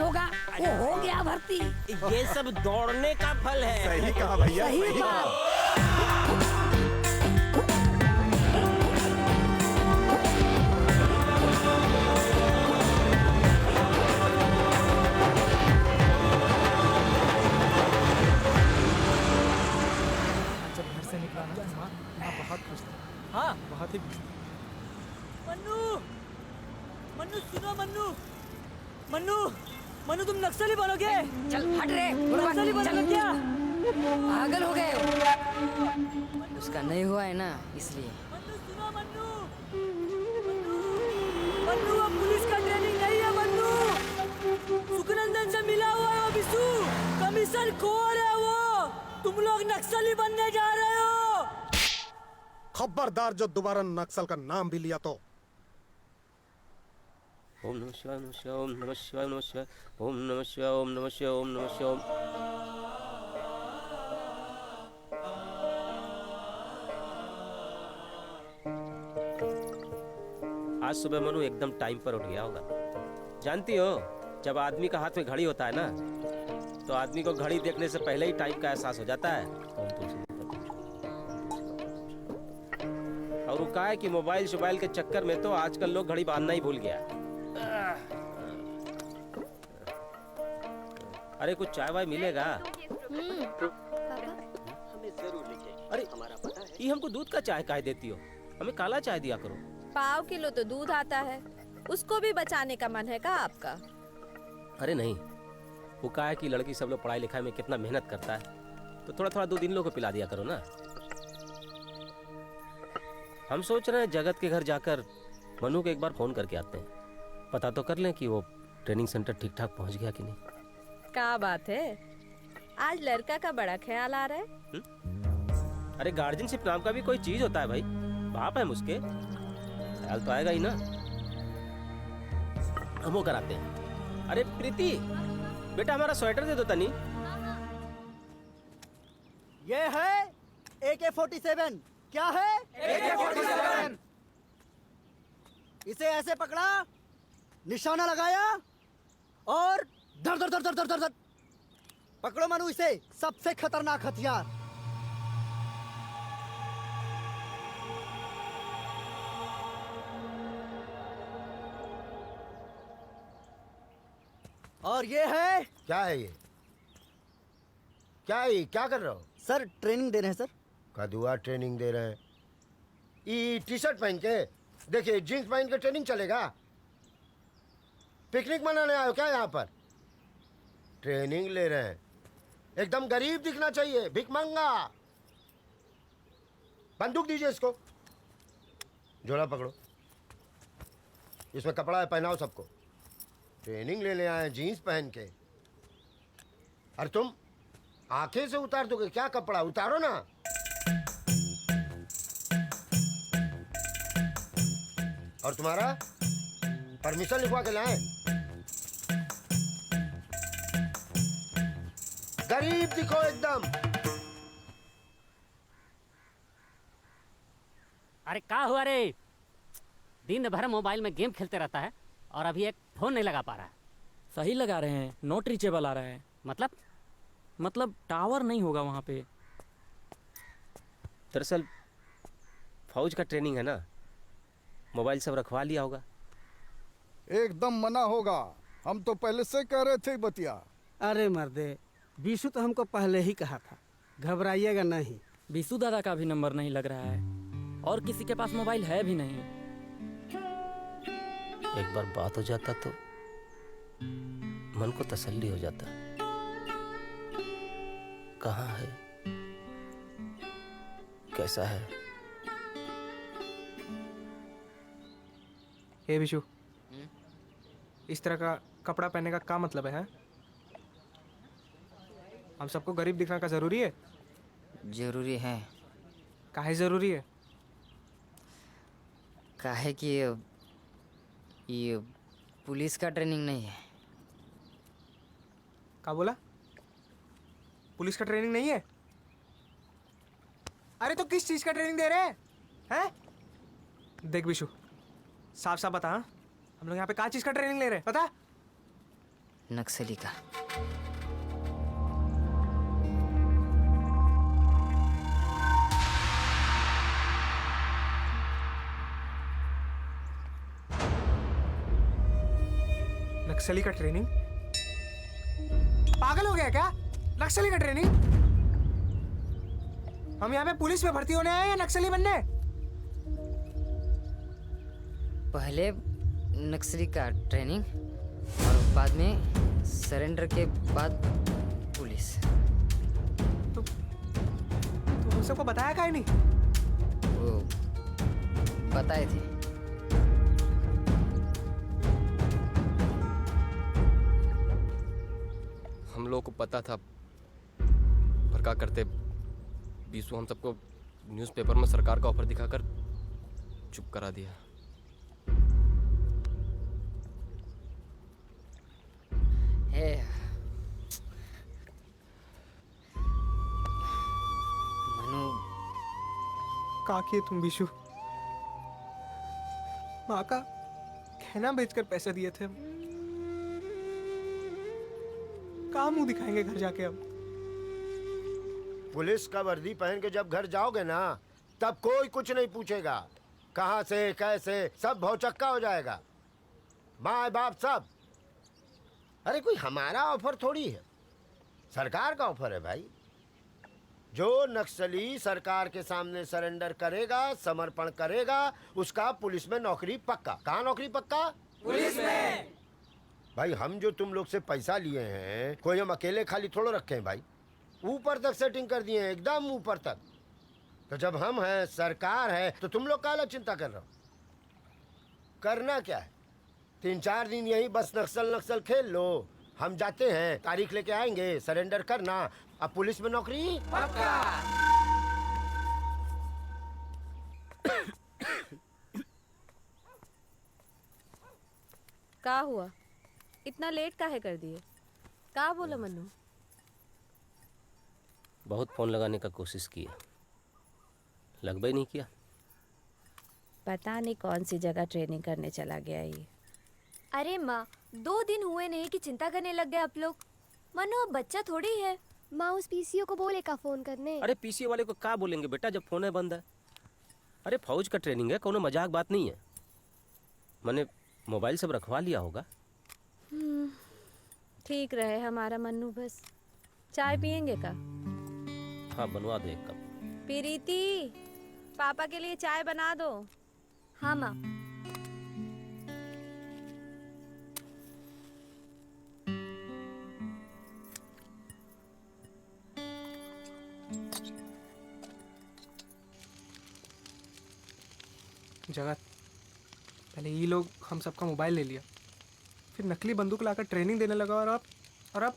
होगा वो हो गया भर्ती। ये सब दौड़ने का फल है। सही कहा भैया, सही सही कहा। बात। जब घर से निकला ना माँ बहुत खुश था। हाँ बहुत ही खुश था। मन्नू मन्नू सुनो मन्नू मन्नू मन्नू तुम नक्सली बनोगे। चल हट रे नक्सली बनोगे क्या? पागल हो गए हो। उसका नहीं हुआ है ना इसलिए। मन्नू अब पुलिस का ट्रेनिंग नहीं है मन्नू। सुखनंदन से मिला हुआ है वो बिस्सू, कमीशन खोर है वो। तुम लोग नक्सली बनने जा रहे हो। खबरदार जो दोबारा नक्सल का नाम भी लिया तो। ओम नमः शिवाय, ओम नमः शिवाय, ओम नमः शिवाय, ओम नमः शिवाय, ओम नमः शिवाय, ओम नमः शिवाय, ओम नमः शिवाय। आज सुबह मनु एकदम टाइम पर उठ गया होगा। जानती हो, जब आदमी का हाथ में घड़ी होता है ना, तो आदमी को घड़ी देखने से पहले ही टाइम का एहसास हो जाता है। और वो क्या है कि मोबाइल शोबाइल के चक्कर में तो आजकल लोग घड़ी बांधना ही भूल गया। अरे कुछ चाय वाय मिलेगा? अरे ये हमको दूध का चाय काहे देती हो? हमें काला चाय दिया करो। पाव किलो तो दूध आता है, उसको भी बचाने का मन है का आपका? अरे नहीं, वो क्या है कि लड़की सब लोग पढ़ाई लिखाई में कितना मेहनत करता है, तो थोड़ा थोड़ा दूध इन लोगों को पिला दिया करो ना। हम सोच रहे हैं जगत के घर जाकर मनु को एक बार फोन करके आते हैं, पता तो कर लें कि वो ट्रेनिंग सेंटर ठीक ठाक पहुंच गया कि नहीं। क्या बात है, आज लड़का का बड़ा ख्याल आ रहा है। अरे गार्जियनशिप नाम का भी कोई चीज होता है भाई, बाप है मुझके, ख्याल तो आएगा ही ना। हम वो कराते हैं। अरे प्रीति बेटा हमारा स्वेटर दे दो तनी। ये है AK-47। क्या है? AK-47। इसे ऐसे पकड़ा, निशाना लगाया और धर धर धर धर धर धर धर। पकड़ो मनु इसे, सबसे खतरनाक हथियार। और ये है। क्या है ये? क्या है ये? क्या कर रहे हो? सर ट्रेनिंग दे रहे हैं सर। कदुआ ट्रेनिंग दे रहे हैं? ये टी शर्ट पहन के, देखिए जींस पहन के ट्रेनिंग चलेगा? पिकनिक मनाने आए हो क्या यहाँ पर? ट्रेनिंग ले रहे हैं, एकदम गरीब दिखना चाहिए, भिखमंगा। बंदूक दीजिए इसको, झोला पकड़ो, इसमें कपड़ा है, पहनाओ सबको। ट्रेनिंग लेने आए जीन्स पहन के। अरे तुम आंखें से उतार दोगे क्या कपड़ा? उतारो ना। और तुम्हारा परमिशन लिखवा के लाए। गरीब दिखो एकदम। अरे क्या हुआ रे? दिन भर मोबाइल में गेम खेलते रहता है और अभी एक फोन नहीं लगा पा रहा है। सही लगा रहे हैं, नॉट रीचेबल आ रहा है। मतलब टावर नहीं होगा वहाँ पे। दरअसल फौज का ट्रेनिंग है ना, मोबाइल सब रखवा लिया होगा। एकदम मना होगा, हम तो पहले से कह रहे थे बतिया। अरे मर्दे, बीसू तो हमको पहले ही कहा था, घबराइएगा नहीं। बीसू दादा का भी नंबर नहीं लग रहा है और किसी के पास मोबाइल है भी नहीं। एक बार बात हो जाता तो मन को तसल्ली हो जाता। कहाँ है, कैसा है? हे बिशु, इस तरह का कपड़ा पहनने का क्या मतलब है? हम सबको गरीब दिखने का जरूरी है? जरूरी है। काहे जरूरी है? काहे कि ये पुलिस का ट्रेनिंग नहीं है। क्या बोला? पुलिस का ट्रेनिंग नहीं है? अरे तो किस चीज का ट्रेनिंग दे रहे हैं? देख बिशु, साफ साफ बता, हम लोग यहाँ पे क्या चीज का ट्रेनिंग ले रहे हैं? पता? नक्सली का। नक्सली का ट्रेनिंग? पागल हो गया क्या? नक्सली का ट्रेनिंग? हम यहाँ पे पुलिस में भर्ती होने आए हैं या नक्सली बनने? पहले नक्सली का ट्रेनिंग और बाद में सरेंडर के बाद पुलिस। तो हम सबको बताया काहे नहीं? वो बताए थे। हम लोगों को पता था, पर क्या करते बीसू हम सबको न्यूज़पेपर में सरकार का ऑफर दिखाकर चुप करा दिया। हे मनु, का किए तुम बीशु? माँ का गहना बेचकर पैसे दिए थे। कहाँ मुंह दिखाएंगे घर जाके अब? पुलिस का वर्दी पहन के जब घर जाओगे ना, तब कोई कुछ नहीं पूछेगा। कहाँ से कैसे सब भौचक्का हो जाएगा, माँ बाप सब। अरे कोई हमारा ऑफर थोड़ी है, सरकार का ऑफर है भाई। जो नक्सली सरकार के सामने सरेंडर करेगा, समर्पण करेगा, उसका पुलिस में नौकरी पक्का। कहाँ नौकरी पक्का? पुलिस में। भाई हम जो तुम लोग से पैसा लिए हैं, कोई हम अकेले खाली थोड़ो रखे हैं भाई। ऊपर तक सेटिंग कर दिए हैं, एकदम ऊपर तक। तो जब हम हैं, सरकार है, तो तुम लोग काला चिंता कर रहे हो? करना क्या है, 3-4 दिन यही बस नक्सल खेल लो। हम जाते हैं, तारीख लेके आएंगे, सरेंडर करना, अब पुलिस में नौकरी पक्का। का हुआ? इतना लेट काहे कर दिए? का बोला मनु? बहुत फोन लगाने का कोशिश किया, लग भी नहीं किया। पता नहीं कौन सी जगह ट्रेनिंग करने चला गया ये। अरे माँ, 2 दिन हुए नहीं कि चिंता करने लग गए आप लोग। मनु अब बच्चा थोड़ी है। माँ उस पीसीओ को बोले का फोन करने। अरे पीसीओ वाले को क्या बोलेंगे बेटा, जब फोन है बंद है। अरे फौज का ट्रेनिंग है, कोनो मजाक बात नहीं है। मैंने मोबाइल सब रखवा लिया होगा। ठीक रहे हमारा मन्नू। बस चाय पियेंगे का? हाँ बनवा दो एक कप। प्रीति, पापा के लिए चाय बना दो। हाँ माँ। जगत, पहले ये लोग हम सबका मोबाइल ले लिया, फिर नकली बंदूक लाकर ट्रेनिंग देने लगा, और अब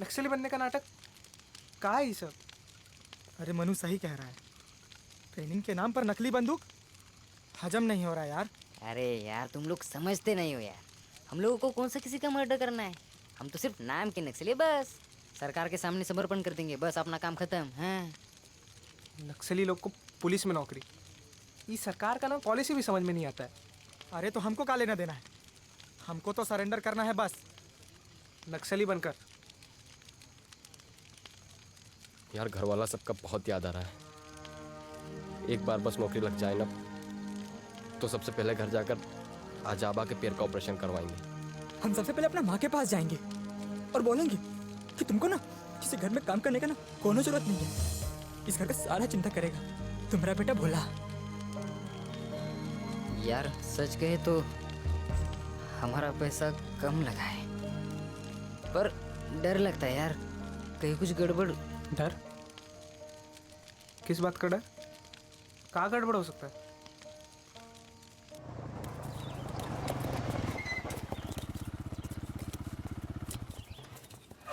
नक्सली बनने का नाटक। कहाँ है ये सब? अरे मनु सही कह रहा है, ट्रेनिंग के नाम पर नकली बंदूक हजम नहीं हो रहा यार। अरे यार तुम लोग समझते नहीं हो यार। हम लोगों को कौन सा किसी का मर्डर करना है? हम तो सिर्फ नाम के नक्सली, बस सरकार के सामने समर्पण कर देंगे, बस अपना काम खत्म। हाँ, नक्सली लोग को पुलिस में नौकरी, ये सरकार का ना पॉलिसी भी समझ में नहीं आता है। अरे तो हमको क्या लेना देना है? हमको तो सरेंडर करना है बस, नक्सली बनकर। यार घर वाला सबका बहुत याद आ रहा है। एक बार बस नौकरी लग जाए ना, तो सबसे पहले घर जाकर आजाबा के पैर का ऑपरेशन करवाएंगे। हम सबसे पहले अपना माँ के पास जाएंगे और बोलेंगे कि तुमको ना किसी घर में काम करने का ना कोनो जरूरत नहीं है, इस घर का सारा चिंता करेगा तुम्हारा बेटा भोला। यार सच कहे तो हमारा पैसा कम लगा है, पर डर लगता है यार, कहीं कुछ गड़बड़। डर? किस बात का डर? कहाँ गड़बड़ हो सकता है?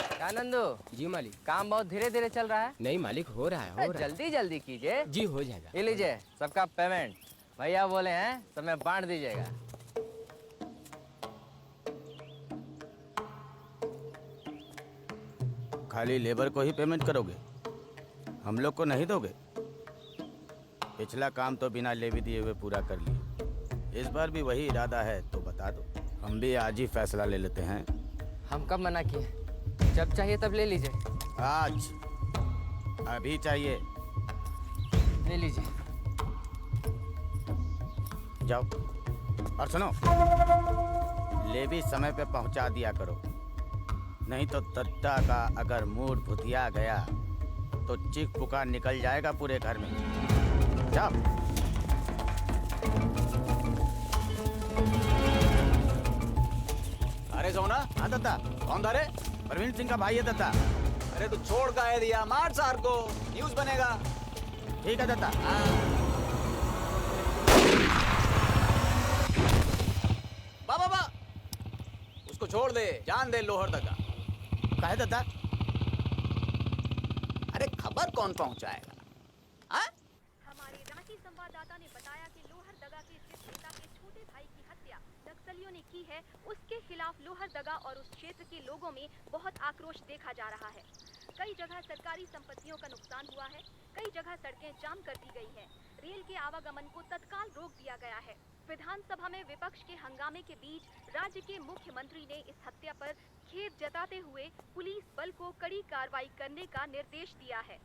क्या नंदू? जी मालिक। काम बहुत धीरे धीरे चल रहा है। नहीं मालिक, हो रहा है, हो रहा है। जल्दी जल्दी कीजिए। जी हो जाएगा। ये लीजिए सबका पेमेंट, भैया बोले हैं सब में बांट दीजिएगा। खाली लेबर को ही पेमेंट करोगे, हम लोग को नहीं दोगे? पिछला काम तो बिना लेवी दिए हुए पूरा कर लिए, इस बार भी वही इरादा है तो बता दो, हम भी आज ही फैसला ले लेते हैं। हम कब मना किए? जब चाहिए तब ले लीजिए। आज अभी चाहिए। ले लीजिए। जाओ। और सुनो, लेवी समय पे पहुंचा दिया करो, नहीं तो दद्दा का अगर मूड भुतिया गया तो चीख पुकार निकल जाएगा पूरे घर में। जाओ। अरे सोना। हाँ दद्दा। कौन था रे? प्रवीण सिंह का भाई है दद्दा। अरे तू छोड़ का है दिया, मार सार को, न्यूज बनेगा। ठीक है दद्दा। बा उसको छोड़ दे, जान दे लोहर दगा। काहे दद्दा? अरे खबर कौन पहुंचाएगा? हाँ? हमारे रांची संवाददाता ने बताया कि लोहरदगा के जिस नेता के छोटे भाई की हत्या नक्सलियों ने की है, उसके खिलाफ लोहरदगा और उस क्षेत्र के लोगों में बहुत आक्रोश देखा जा रहा है। कई जगह सरकारी संपत्तियों का नुकसान हुआ है, कई जगह सड़कें जाम कर दी गई हैं, रेल के आवागमन को तत्काल रोक दिया गया है। विधानसभा में विपक्ष के हंगामे के बीच राज्य के मुख्यमंत्री ने इस हत्या पर खेद जताते हुए पुलिस बल को कड़ी कार्रवाई करने का निर्देश दिया है।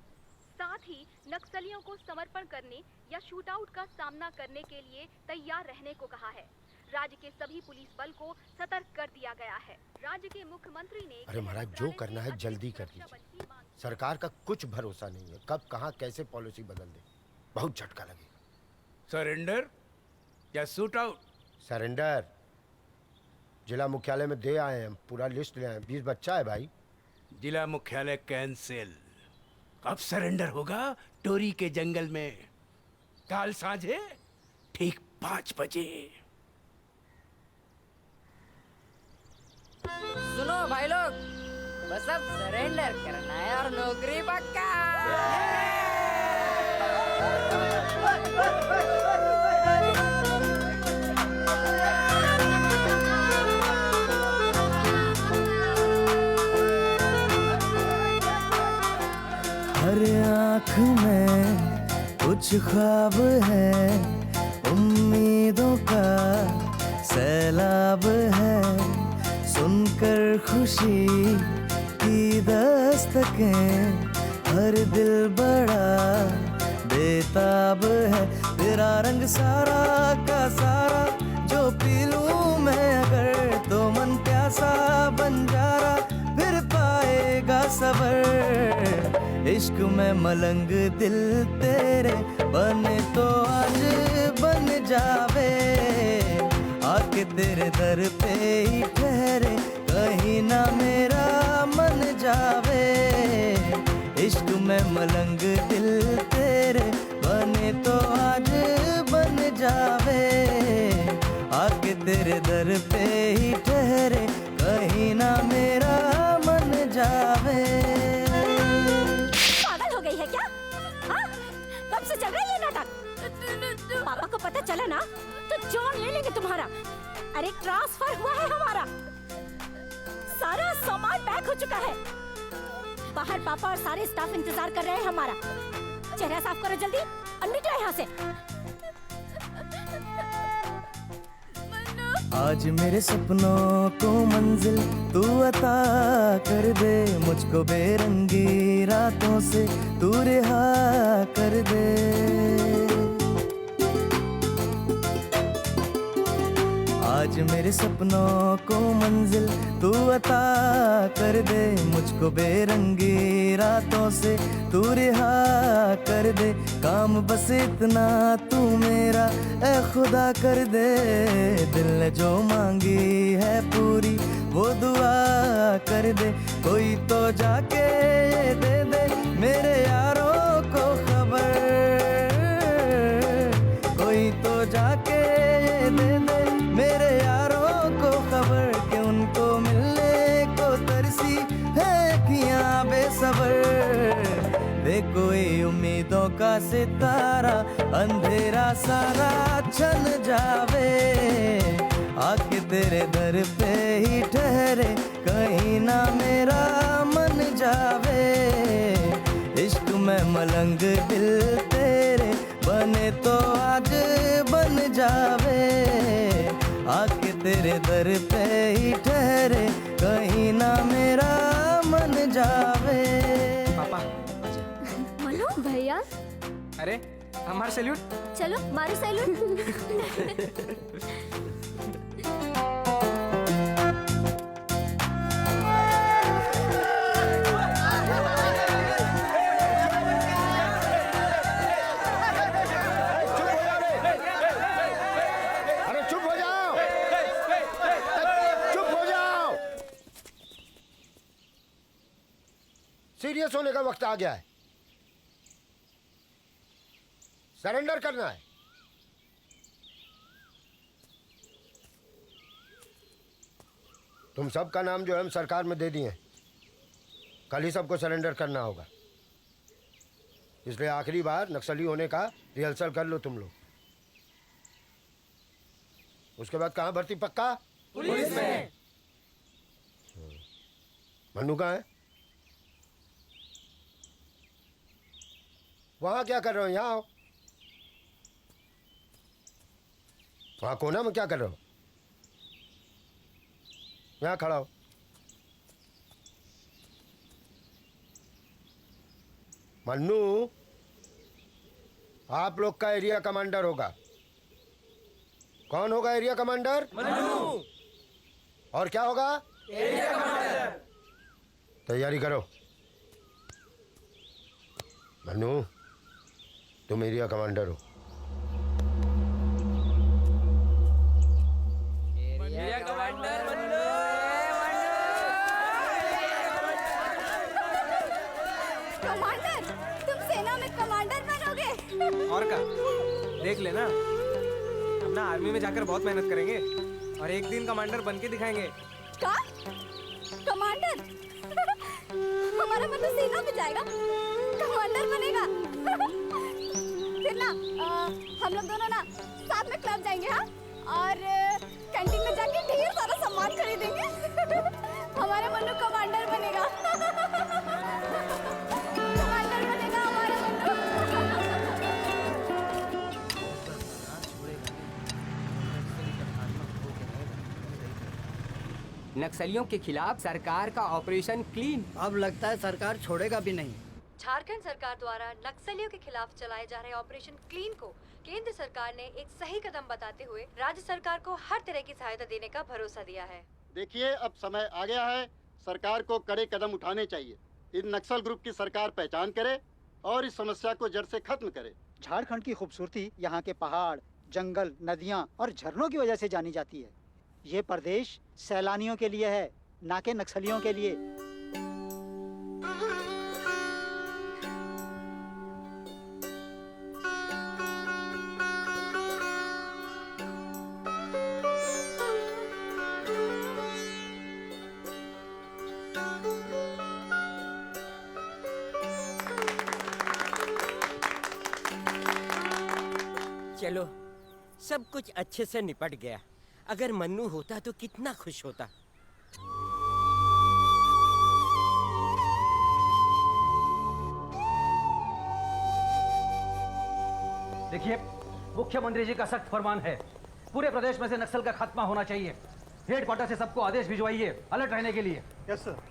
साथ ही नक्सलियों को समर्पण करने या शूटआउट का सामना करने के लिए तैयार रहने को कहा है। राज्य के सभी पुलिस बल को सतर्क कर दिया गया है। राज्य के मुख्यमंत्री ने अरे महाराज, जो करना है जल्दी कर लीजिए। सरकार का कुछ भरोसा नहीं है, कब कहाँ कैसे पॉलिसी बदल दे, बहुत झटका लगेगा। सरेंडर या शूट आउट? सरेंडर। जिला मुख्यालय में दे आए हैं, पूरा लिस्ट ले आए, 20 बच्चा है भाई। जिला मुख्यालय कैंसिल। अब सरेंडर होगा टोरी के जंगल में, काल सांझे ठीक 5 बजे। सुनो भाई लोग, बस अब सरेंडर करना है और नौकरी पक्का। हर आँख में कुछ ख्वाब है, उम्मीदों का सैलाब है, सुनकर खुशी की दस्तकें, हर दिल बड़ा बेताब है। तेरा रंग सारा का सारा जो पी लूं मैं अगर, तो मन प्यासा बन जा रहा फिर पाएगा सबर। इश्क में मलंग दिल तेरे बने तो आज बन जावे, आके तेरे दर पे ही ठहरे, कहीं ना मेरा मन जावे। इश्क में मलंग दिल तेरे बने तो आज बन जावे, आके तेरे दर पे ही ठहरे, कहीं ना मेरा मन जावे। पागल हो गई है क्या? हाँ? कब से चल रहा है ये नाटक? पापा को पता चला ना तो जान ले लेंगे तुम्हारा। अरे ट्रांसफर हुआ है हमारा, सारा सामान पैक हो चुका है, बाहर पापा और सारे स्टाफ इंतजार कर रहे हैं हमारा। चेहरा साफ करो जल्दी और निकलो यहाँ से। आज मेरे सपनों को मंजिल तू अता कर दे, मुझको बेरंगी रातों से तू रिहा कर दे। आज मेरे सपनों को मंजिल तू अता कर दे, मुझको बेरंगी रातों से तू रिहा कर दे। काम बस इतना तू मेरा ए खुदा कर दे, दिल ने जो मांगी है पूरी वो दुआ कर दे। कोई तो जाके ये दे दे मेरे यारों को खबर, कोई तो जाके ये दे दे मेरे यारों को खबर, कि उनको मिलने को तरसी है अखियां बेसबर। देखो ये उम्मीदों का सितारा अंधेरा सारा छन जावे, आके तेरे दर पे ही ठहरे, कहीं ना मेरा मन जावे। इश्क में मलंग दिल तेरे बने तो आज बन जावे, आके तेरे दर पे ही ठहरे, कहीं ना मेरा मन जावे। पापा मनु भैया अरे हमारा सैल्यूट। चलो मारो सैल्यूट। अरे चुप हो जाओ, चुप हो जाओ। सीरियस होने का वक्त आ गया है। सरेंडर करना है। तुम सबका नाम जो है हम सरकार में दे दिए। कल ही सबको सरेंडर करना होगा, इसलिए आखिरी बार नक्सली होने का रिहर्सल कर लो तुम लोग। उसके बाद कहाँ भर्ती पक्का? पुलिस में। मन्नू कहाँ है? वहाँ क्या कर रहे हो? यहाँ आओ। वहाँ कोना में क्या कर रहे हो? यहाँ खड़ा हो। मन्नू आप लोग का एरिया कमांडर होगा। कौन होगा एरिया कमांडर? मन्नू। और क्या होगा? Area commander. तैयारी करो। मन्नू तुम एरिया कमांडर हो। एरिया कमांडर कमांडर, तुम सेना में कमांडर बनोगे। और का देख लेना, अपना आर्मी में जाकर बहुत मेहनत करेंगे और एक दिन कमांडर बन के दिखाएंगे। का? कमांडर? हमारा मनु सेना में जाएगा, कमांडर बनेगा। फिर ना हम लोग दोनों ना साथ में क्लब जाएंगे। हाँ, और कैंटीन में जाके ढेर सारा सामान खरीदेंगे। हमारा मनु कमांडर बनेगा। कमांडर बनेगा हमारा मनु। नक्सलियों के खिलाफ सरकार का ऑपरेशन क्लीन। अब लगता है सरकार छोड़ेगा भी नहीं। झारखंड सरकार द्वारा नक्सलियों के खिलाफ चलाए जा रहे ऑपरेशन क्लीन को केंद्र सरकार ने एक सही कदम बताते हुए राज्य सरकार को हर तरह की सहायता देने का भरोसा दिया है। देखिए अब समय आ गया है, सरकार को कड़े कदम उठाने चाहिए। इन नक्सल ग्रुप की सरकार पहचान करे और इस समस्या को जड़ से खत्म करे। झारखंड की खूबसूरती यहाँ के पहाड़, जंगल, नदियाँ और झरनों की वजह से जानी जाती है। ये प्रदेश सैलानियों के लिए है, ना कि नक्सलियों के लिए। चलो सब कुछ अच्छे से निपट गया। अगर मन्नू होता तो कितना खुश होता। देखिए मुख्यमंत्री जी का सख्त फरमान है, पूरे प्रदेश में से नक्सल का खात्मा होना चाहिए। हेडक्वार्टर से सबको आदेश भिजवाइए अलर्ट रहने के लिए। Yes sir.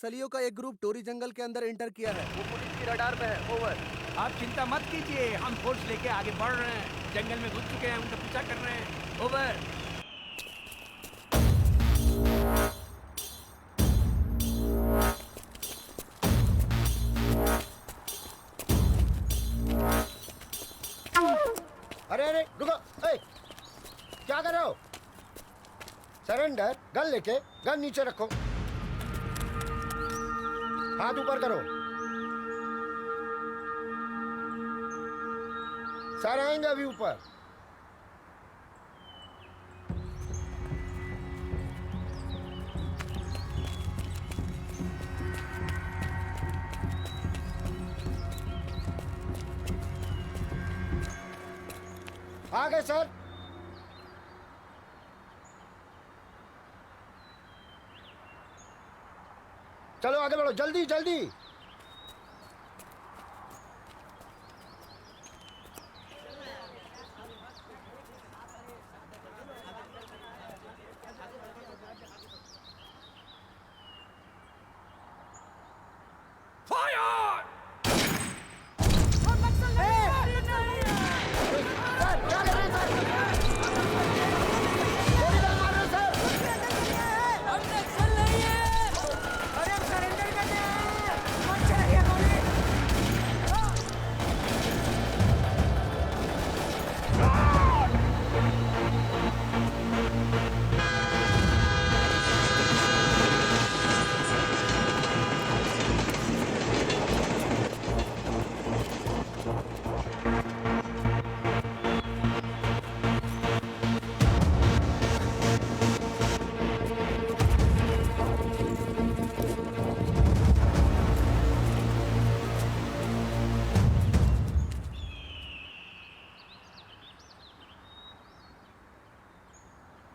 नक्सलियों का एक ग्रुप टोरी जंगल के अंदर एंटर किया है। वो पुलिस की रडार पे है। ओवर। आप चिंता मत कीजिए, हम फोर्स लेके आगे बढ़ रहे हैं। जंगल में घुस चुके हैं, उनका पीछा कर रहे हैं। ओवर। अरे अरे रुको, ए, क्या कर रहे हो? सरेंडर। गन लेके गन नीचे रखो, हाथ ऊपर करो। सर आएंगे अभी ऊपर। आ गए सर। चलो आगे बढ़ो, जल्दी जल्दी।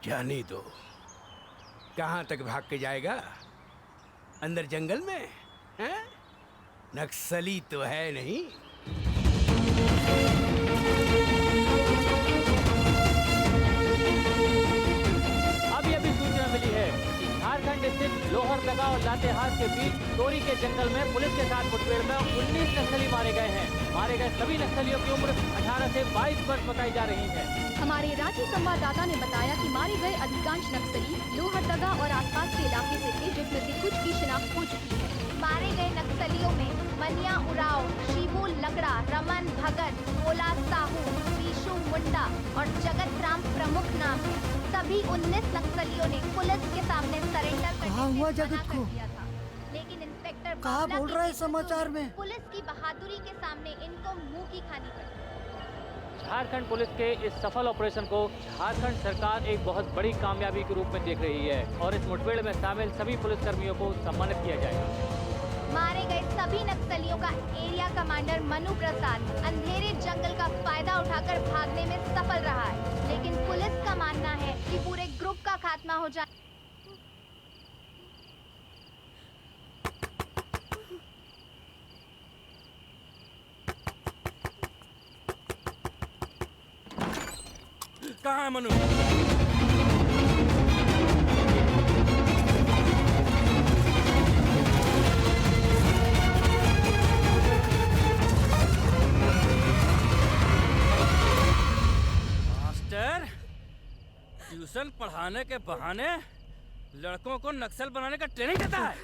जाने दो, कहां तक भाग के जाएगा? अंदर जंगल में हैं? नक्सली तो है नहीं। अभी सूचना मिली है कि झारखंड स्थित लोहरदगा और लातेहार के बीच टोरी के जंगल में पुलिस के साथ मुठभेड़ में 19 नक्सली मारे गए हैं। मारे गए सभी नक्सलियों की उम्र 18 से 22 वर्ष बताई जा रही है। हमारे रांची संवाददाता ने बताया कि मारे गए अधिकांश नक्सली लोहरदगा और आसपास के इलाके से थे, जिसमें से कुछ की शिनाख्त हो चुकी है। मारे गए नक्सलियों में मनिया उराव, शिबू लकड़ा, रमन भगत, भोला साहू, बीशु मुंडा और जगत राम प्रमुख नाम है। सभी 19 नक्सलियों ने पुलिस के सामने सरेंडर करने हुआ से जगत मना को? कर दिया था, लेकिन इंस्पेक्टर कहाँ बावला बोल के रहा है नेतृत्व समाचार में? पुलिस की बहादुरी के सामने इनको मुंह की खानी पड़ी। झारखंड पुलिस के इस सफल ऑपरेशन को झारखंड सरकार एक बहुत बड़ी कामयाबी के रूप में देख रही है और इस मुठभेड़ में शामिल सभी पुलिसकर्मियों को सम्मानित किया जाएगा। मारे गए सभी नक्सलियों का एरिया कमांडर मनु प्रसाद अंधेरे जंगल का फायदा उठाकर भागने में सफल रहा है, लेकिन पुलिस का मानना है कि पूरे ग्रुप का खात्मा हो जाए। कहाँ है मनु? मास्टर, ट्यूशन पढ़ाने के बहाने लड़कों को नक्सल बनाने का ट्रेनिंग देता है।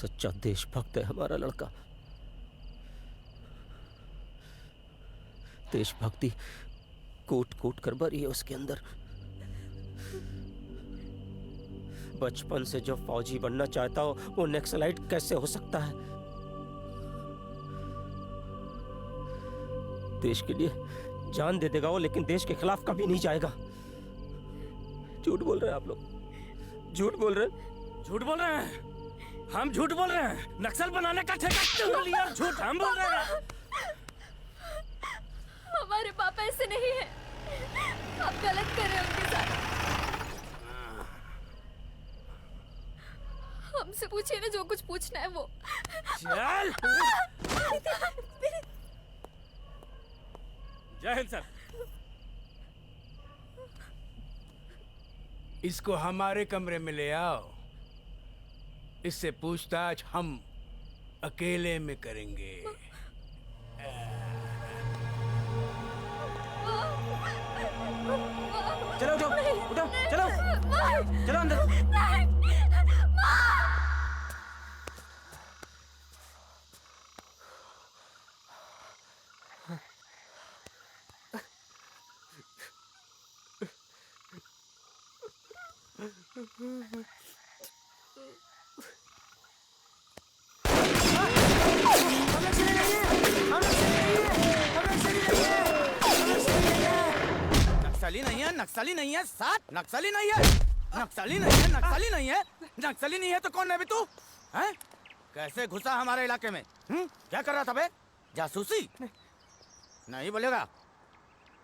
सच्चा देशभक्त है हमारा लड़का। देशभक्ति कोट कोट कर भरी है उसके अंदर। बचपन से जो फौजी बनना चाहता हो वो नक्सलाइट कैसे हो सकता है? देश के लिए जान दे देगा वो, लेकिन देश के खिलाफ कभी नहीं जाएगा। झूठ बोल रहे हैं आप लोग, झूठ बोल रहे हैं। झूठ बोल रहे हैं, हम झूठ बोल रहे हैं। नक्सल बनाने का ठेका क्यों लिया? झूठ हम बोल रहे हैं। हमारे पापा ऐसे नहीं है, आप गलत कर रहे हैं उनके साथ। हमसे पूछिए ना जो कुछ पूछना है वो। चल। जय हिंद सर। इसको हमारे कमरे में ले आओ। इससे पूछताछ हम अकेले में करेंगे। चलो उठो उठो चलो चलो अंदर। नक्सली नहीं है, नक्सली नहीं है, साथ नक्सली नहीं है, नक्सली नहीं है, नक्सली नहीं है, नक्सली नहीं है तो कौन है बे तू? हैं? कैसे घुसा हमारे इलाके में? क्या कर रहा था बे? जासूसी? नहीं बोलेगा,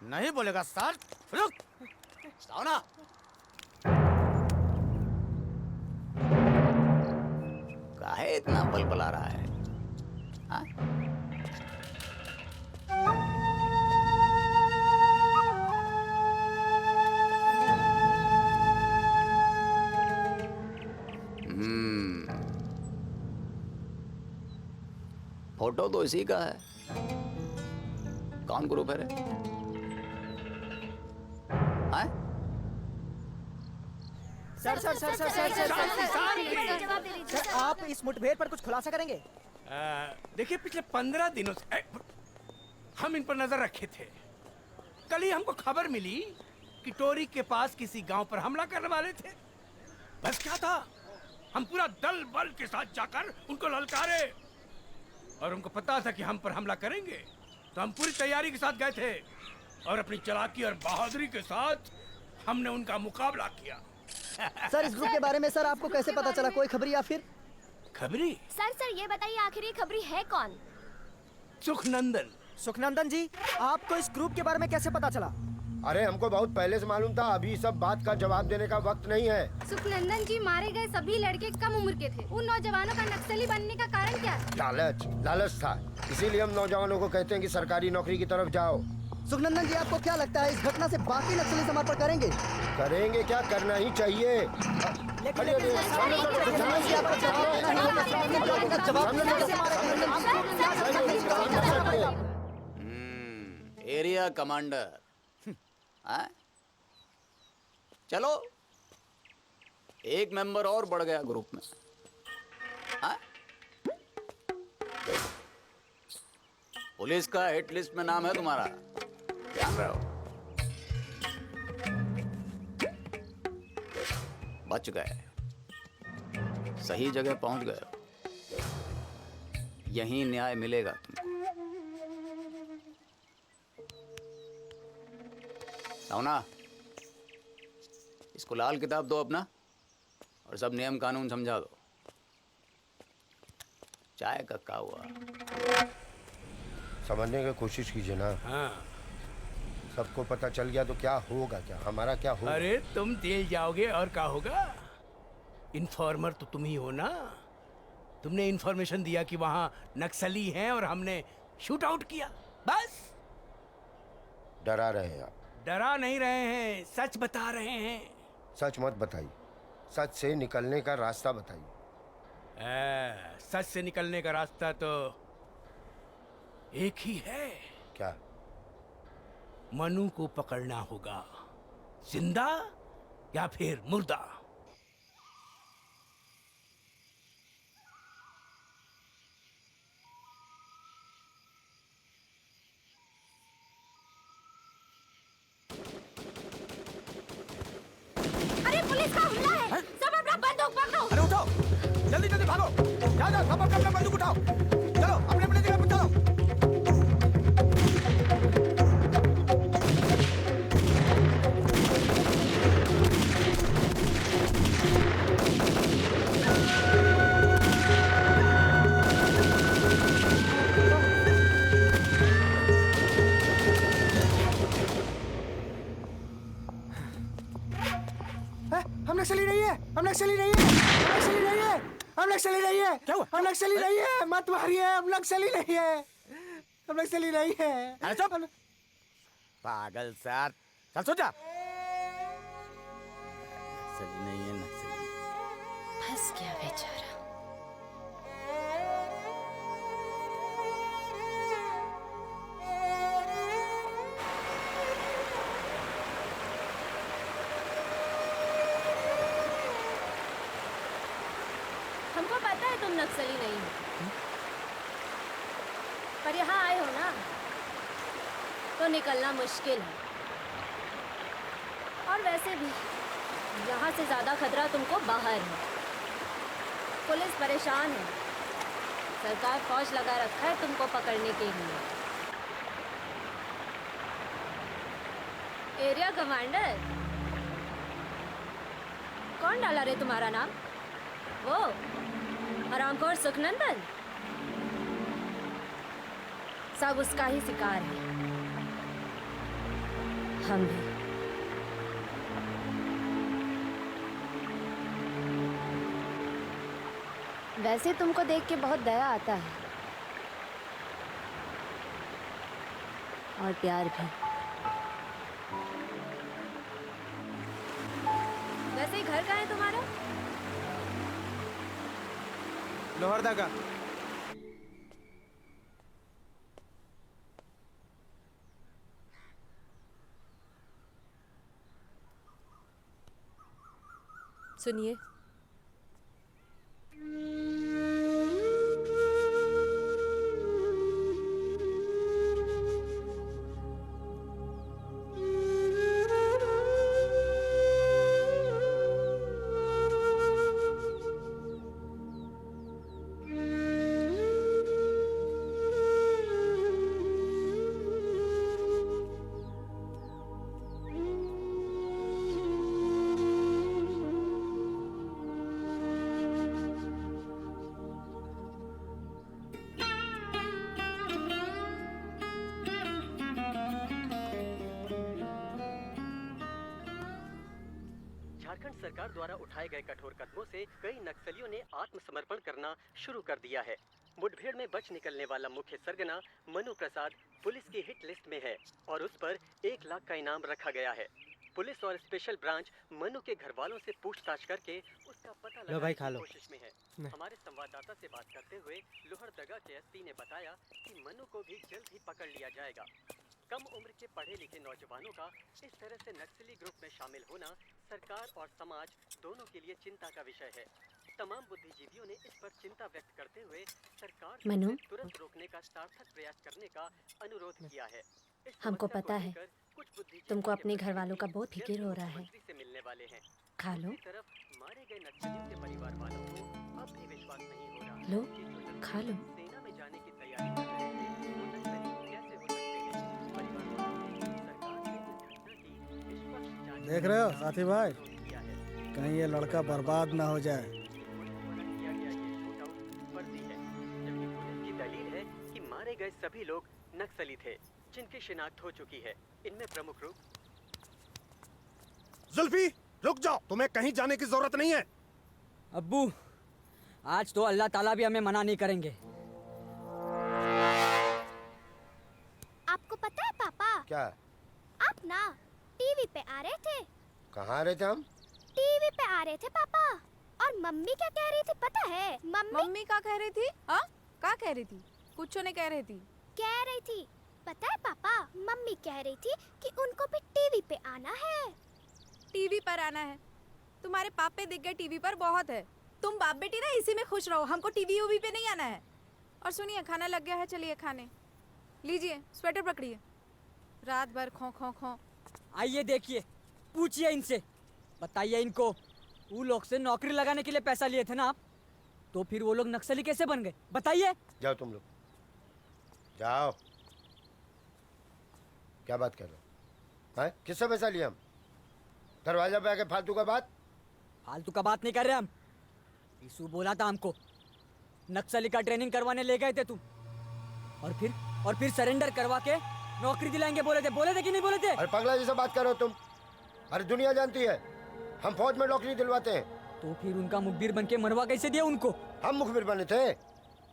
नहीं बोलेगा साथ। रुक, सावना। काहे इतना बलबला रहा है? हाँ? फोटो तो इसी का है। कौन ग्रुप है रे? हाँ? सर आप इस मुठभेड़ पर कुछ खुलासा करेंगे? देखिए पिछले 15 दिनों से हम इन पर नजर रखे थे। कल ही हमको खबर मिली कि टोरी के पास किसी गांव पर हमला करने वाले थे। बस क्या था, हम पूरा दल बल के साथ जाकर उनको ललकारे और उनको पता था कि हम पर हमला करेंगे, तो हम पूरी तैयारी के साथ गए थे और अपनी चालाकी और बहादुरी के साथ हमने उनका मुकाबला किया। सर इस ग्रुप के बारे में सर आपको कैसे पता चला? कोई खबरी या फिर खबरी? सर ये बताइए आखिर ये खबरी है कौन? सुखनंदन। सुखनंदन जी, आपको इस ग्रुप के बारे में कैसे पता चला? अरे हमको बहुत पहले से मालूम था। अभी सब बात का जवाब देने का वक्त नहीं है। सुखनंदन जी, मारे गए सभी लड़के कम उम्र के थे। उन नौजवानों का नक्सली बनने का कारण क्या है? लालच था। इसीलिए हम नौजवानों को कहते हैं कि सरकारी नौकरी की तरफ जाओ। सुखनंदन जी, आपको क्या लगता है इस घटना से बाकी नक्सली समर्पण करेंगे? करेंगे क्या, करना ही चाहिए। Area commander. चलो एक मेंबर और बढ़ गया ग्रुप में। पुलिस का हिट लिस्ट में नाम है तुम्हारा, ध्यान रहे हो। बच गए, सही जगह पहुंच गए। यहीं न्याय मिलेगा तुमको। सावना, इसको लाल किताब दो अपना और सब नियम कानून समझा दो। चाय का हुआ समझने की कोशिश कीजिए ना। हाँ। सबको पता चल गया तो क्या होगा? क्या हमारा क्या होगा? अरे तुम जेल जाओगे और क्या होगा? इन्फॉर्मर तो तुम ही हो ना। तुमने इन्फॉर्मेशन दिया कि वहां नक्सली हैं और हमने शूट आउट किया। बस डरा रहे हैं आप। डरा नहीं रहे हैं, सच बता रहे हैं। सच मत बताइए, सच से निकलने का रास्ता बताइए। सच से निकलने का रास्ता तो एक ही है। क्या? मनु को पकड़ना होगा, जिंदा या फिर मुर्दा। अरे पुलिस का हमला है, सब अपना बंदूक पकड़ो। अरे उठो, जल्दी जल्दी भागो। जाओ जाओ, सब अपना बंदूक उठाओ। चलो अपने अपने जगह पर चलो। हम नक्सली नहीं है, हम नक्सली नहीं है, हम नक्सली नहीं है, हम नक्सली नहीं है। क्या हुआ? हम नक्सली नहीं है, मत मारिए। हम नक्सली नहीं है, हम नक्सली नहीं है। अरे चुप, पागल सार। चल सो जा। नक्सली नहीं है, नक्सली। फंस गया बेचारा। हमको पता है तुम नक्सली नहीं हो, पर यहाँ आए हो ना तो निकलना मुश्किल है। और वैसे भी यहाँ से ज्यादा खतरा तुमको बाहर है। पुलिस परेशान है, सरकार फौज लगा रखा है तुमको पकड़ने के लिए। एरिया कमांडर कौन डाला रे तुम्हारा नाम? वो हरामखोर सुखनंदन? सब उसका ही शिकार है, हम भी। वैसे तुमको देख के बहुत दया आता है और प्यार भी। वैसे घर कहाँ है तुम्हारा? लोहरदगा। सुनिए, झारखंड सरकार द्वारा उठाए गए कठोर कदमों से कई नक्सलियों ने आत्मसमर्पण करना शुरू कर दिया है। मुठभेड़ में बच निकलने वाला मुख्य सरगना मनु प्रसाद पुलिस की हिट लिस्ट में है और उस पर 1 लाख का इनाम रखा गया है। पुलिस और स्पेशल ब्रांच मनु के घर वालों से पूछताछ करके उसका पता लगाने की कोशिश में है। हमारे संवाददाता से बात करते हुए लोहरदगा के एसपी ने बताया कि मनु को भी जल्द ही पकड़ लिया जाएगा। कम उम्र के पढ़े लिखे नौजवानों का इस तरह से नक्सली ग्रुप में शामिल होना सरकार और समाज दोनों के लिए चिंता का विषय है। तमाम बुद्धिजीवियों ने इस पर चिंता व्यक्त करते हुए सरकार से तुरंत रोकने का सार्थक प्रयास करने का अनुरोध किया है। हमको पता है तुमको अपने घर वालों का बहुत फिक्र हो रहा है। से मिलने वाले हैं। खा लो। तरफ मारे गए नक्सलियों के परिवार वालों को अब भी विश्वास नहीं हो रहा। लो, खा लो। सेना में जाने की तैयारी कर रहे थे, वो नक्सली कैसे हो सकते हैं? परिवार वालों ने सरकार से इस घटना की निष्पक्ष जांच देख रहे हो साथी भाई, कहीं ये लड़का बर्बाद ना हो जाए। किया गया ये शूटआउट फर्जी है, जबकि पुलिस की दलील है कि मारे गए सभी लोग नक्सली थे जिनकी शिनाख्त हो चुकी है। इनमें प्रमुख रूप जुल्फी, रुक जाओ, तुम्हें कहीं जाने की जरूरत नहीं है। अब्बू, आज तो अल्लाह ताला भी हमें मना नहीं करेंगे। आपको पता है पापा? क्या? आप ना टीवी पे आ रहे थे। कहाँ आ रहे थे हम? टीवी पे आ रहे थे पापा। और मम्मी क्या कह रही थी पता है? मम्मी क्या कह रही थी? हाँ, क्या कह रही थी? कुछ नहीं कह रही थी। कह रही थी पता है पापा, मम्मी कह रही थी कि उनको भी टीवी पे आना है। टीवी पर आना है? तुम्हारे पापे दिख गए टीवी पर बहुत है। तुम बाप बेटी ना इसी में खुश रहो, हमको टीवी वीवी पे नहीं आना है। और सुनिए, खाना लग गया है, चलिए खाने। लीजिए, स्वेटर पकड़िए। रात भर खो खो खो। आइए देखिए, पूछिए इनसे, बताइए इनको, वो लोग से नौकरी लगाने के लिए पैसा लिए थे ना आप, तो फिर वो लोग नक्सली कैसे बन गए? बताइए। जाओ तुम लोग, जाओ। क्या बात कर रहे हो? हैं? किससे पैसा लिया हम? दरवाजा पे आके फालतू का बात? फालतू का बात नहीं कर रहे हम। यीशु बोला था हमको, नक्सली का ट्रेनिंग करवाने ले गए थे तुम, और फिर सरेंडर करवा के नौकरी दिलाएंगे बोले थे कि नहीं बोले थे? अरे पगला जैसा बात कर रहे हो तुम। अरे दुनिया जानती है हम फौज में नौकरी दिलवाते हैं। तो फिर उनका मुखबिर बन के मरवा कैसे दिया उनको? हम मुखबिर बने थे,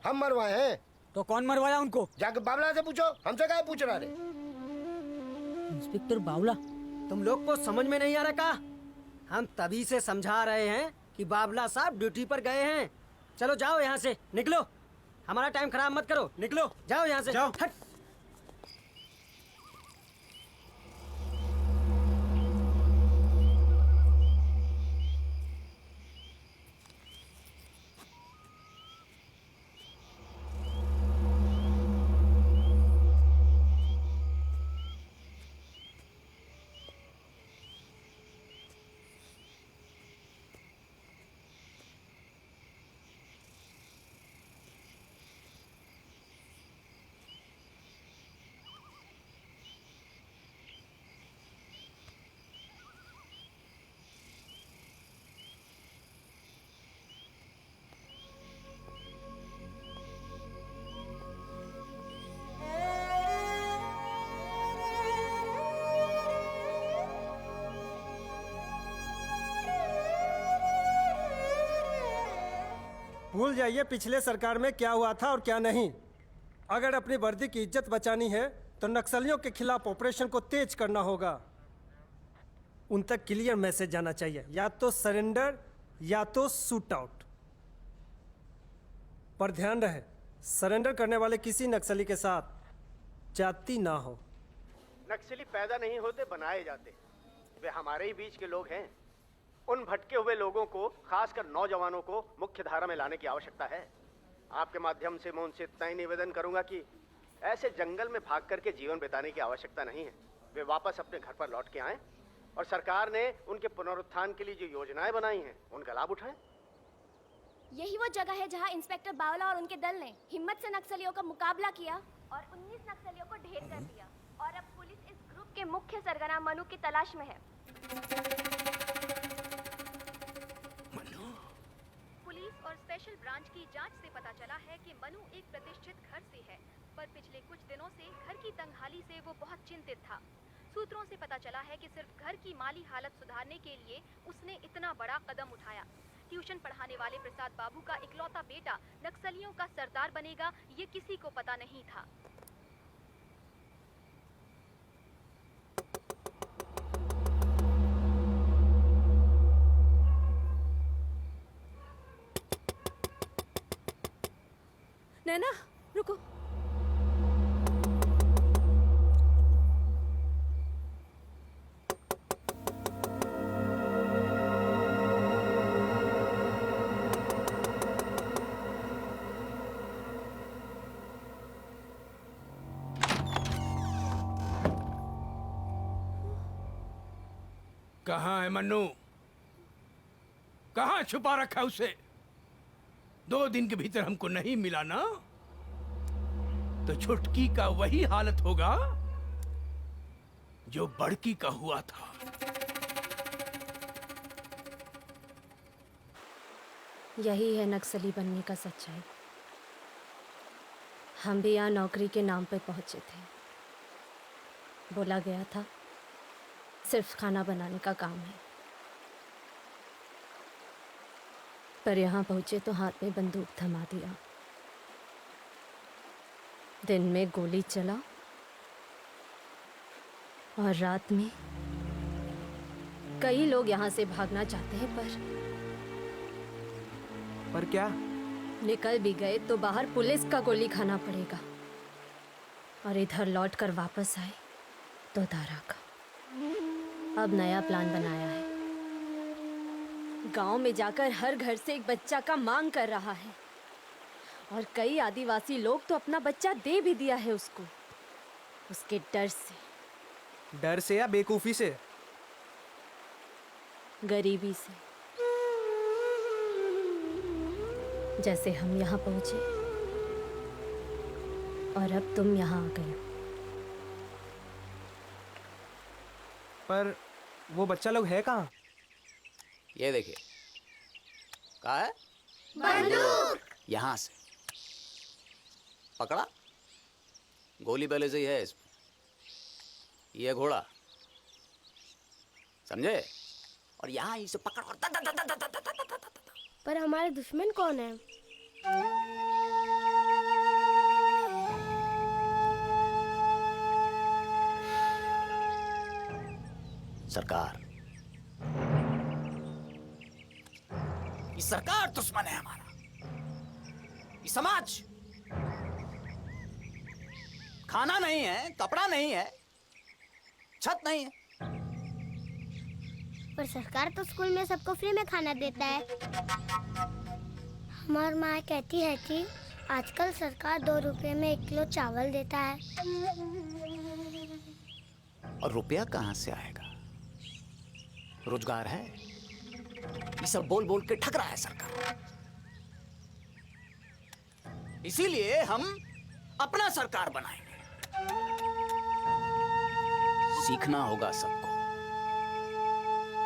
हम मरवाए हैं। तो कौन मरवाया उनको? जाके बावला से पूछो, हमसे क्या पूछ रहा है? इंस्पेक्टर बावला, तुम लोग को समझ में नहीं आ रहा का? हम तभी से समझा रहे हैं कि बाबला साहब ड्यूटी पर गए हैं। चलो जाओ यहाँ से, निकलो। हमारा टाइम खराब मत करो, निकलो, जाओ यहाँ से, जाओ। हट। भूल जाइए पिछले सरकार में क्या हुआ था और क्या नहीं। अगर अपनी वर्दी की इज्जत बचानी है तो नक्सलियों के खिलाफ ऑपरेशन को तेज करना होगा। उन तक क्लियर मैसेज जाना चाहिए, या तो सरेंडर या तो शूट आउट। पर ध्यान रहे, सरेंडर करने वाले किसी नक्सली के साथ जाति ना हो। नक्सली पैदा नहीं होते, बनाए जाते। वे हमारे ही बीच के लोग हैं। उन भटके हुए लोगों को, खासकर नौजवानों को मुख्य धारा में लाने की आवश्यकता है। आपके माध्यम से मैं उनसे इतना ही निवेदन करूंगा कि ऐसे जंगल में भाग करके जीवन बिताने की आवश्यकता नहीं है। वे वापस अपने घर पर लौट के आएं और सरकार ने उनके पुनरुत्थान के लिए जो योजनाएं बनाई हैं उनका लाभ उठाएं। यही वो जगह है जहां इंस्पेक्टर बावला और उनके दल ने हिम्मत से नक्सलियों का मुकाबला किया और 19 नक्सलियों को ढेर कर दिया। और अब पुलिस इस ग्रुप के मुख्य सरगना मनु की तलाश में है। पुलिस और स्पेशल ब्रांच की जांच से पता चला है कि मनु एक प्रतिष्ठित घर से है, पर पिछले कुछ दिनों से घर की तंगहाली से वो बहुत चिंतित था। सूत्रों से पता चला है कि सिर्फ घर की माली हालत सुधारने के लिए उसने इतना बड़ा कदम उठाया। ट्यूशन पढ़ाने वाले प्रसाद बाबू का इकलौता बेटा नक्सलियों का सरदार बनेगा, ये किसी को पता नहीं था। नैना रुको। कहाँ है मन्नू? कहाँ छुपा रखा उसे? 2 दिन के भीतर हमको नहीं मिला ना तो छुटकी का वही हालत होगा जो बड़की का हुआ था। यही है नक्सली बनने का सच्चाई। हम भी यहाँ नौकरी के नाम पे पहुंचे थे। बोला गया था सिर्फ खाना बनाने का काम है, पर यहाँ पहुंचे तो हाथ में बंदूक थमा दिया। दिन में गोली चला और रात में कई लोग यहाँ से भागना चाहते हैं, पर क्या? निकल भी गए तो बाहर पुलिस का गोली खाना पड़ेगा, और इधर लौट कर वापस आए तो दारा का। अब नया प्लान बनाया है। गांव में जाकर हर घर से एक बच्चा का मांग कर रहा है, और कई आदिवासी लोग तो अपना बच्चा दे भी दिया है उसको, उसके डर से। डर से या बेवकूफी से? गरीबी से। जैसे हम यहाँ पहुंचे और अब तुम यहाँ आ गए। पर वो बच्चा लोग है कहाँ? ये देखिए, कहाँ है? बंदूक। यहाँ से पकड़ा, गोली पहले से ही है इसमें। ये घोड़ा, समझे? और यहाँ इसे पकड़ और पर हमारे दुश्मन कौन है? सरकार। ये सरकार दुश्मन है हमारा, ये समाज। खाना नहीं है, कपड़ा नहीं है, छत नहीं है। पर सरकार तो स्कूल में सबको फ्री में खाना देता है। हमारी माँ कहती है कि आजकल सरकार 2 रुपए में 1 किलो चावल देता है। और रुपया कहाँ से आएगा? रोजगार है? ये सब बोल बोल के ठग रहा है सरकार। इसीलिए हम अपना सरकार बनाएंगे। सीखना होगा सबको,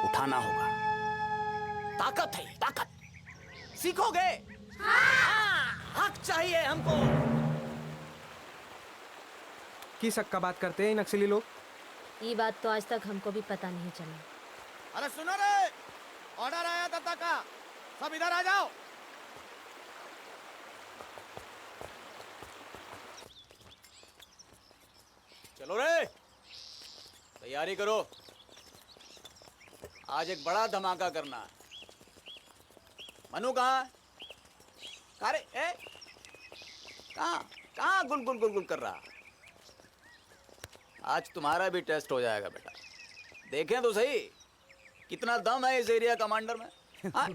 उठाना होगा। ताकत है, ताकत। सीखोगे? हाँ, हक चाहिए हमको। किस हक का बात करते हैं नक्सली लोग? ये बात तो आज तक हमको भी पता नहीं चला। अरे सुनो रे, ऑर्डर आया दत्ता का, सब इधर आ जाओ। चलो रे, तैयारी करो। आज एक बड़ा धमाका करना है। मनु कहाँ है? अरे ए, कहाँ गुल गुल गुल गुल कर रहा? आज तुम्हारा भी टेस्ट हो जाएगा बेटा। देखें तो सही कितना दम है इस एरिया कमांडर में। हाँ?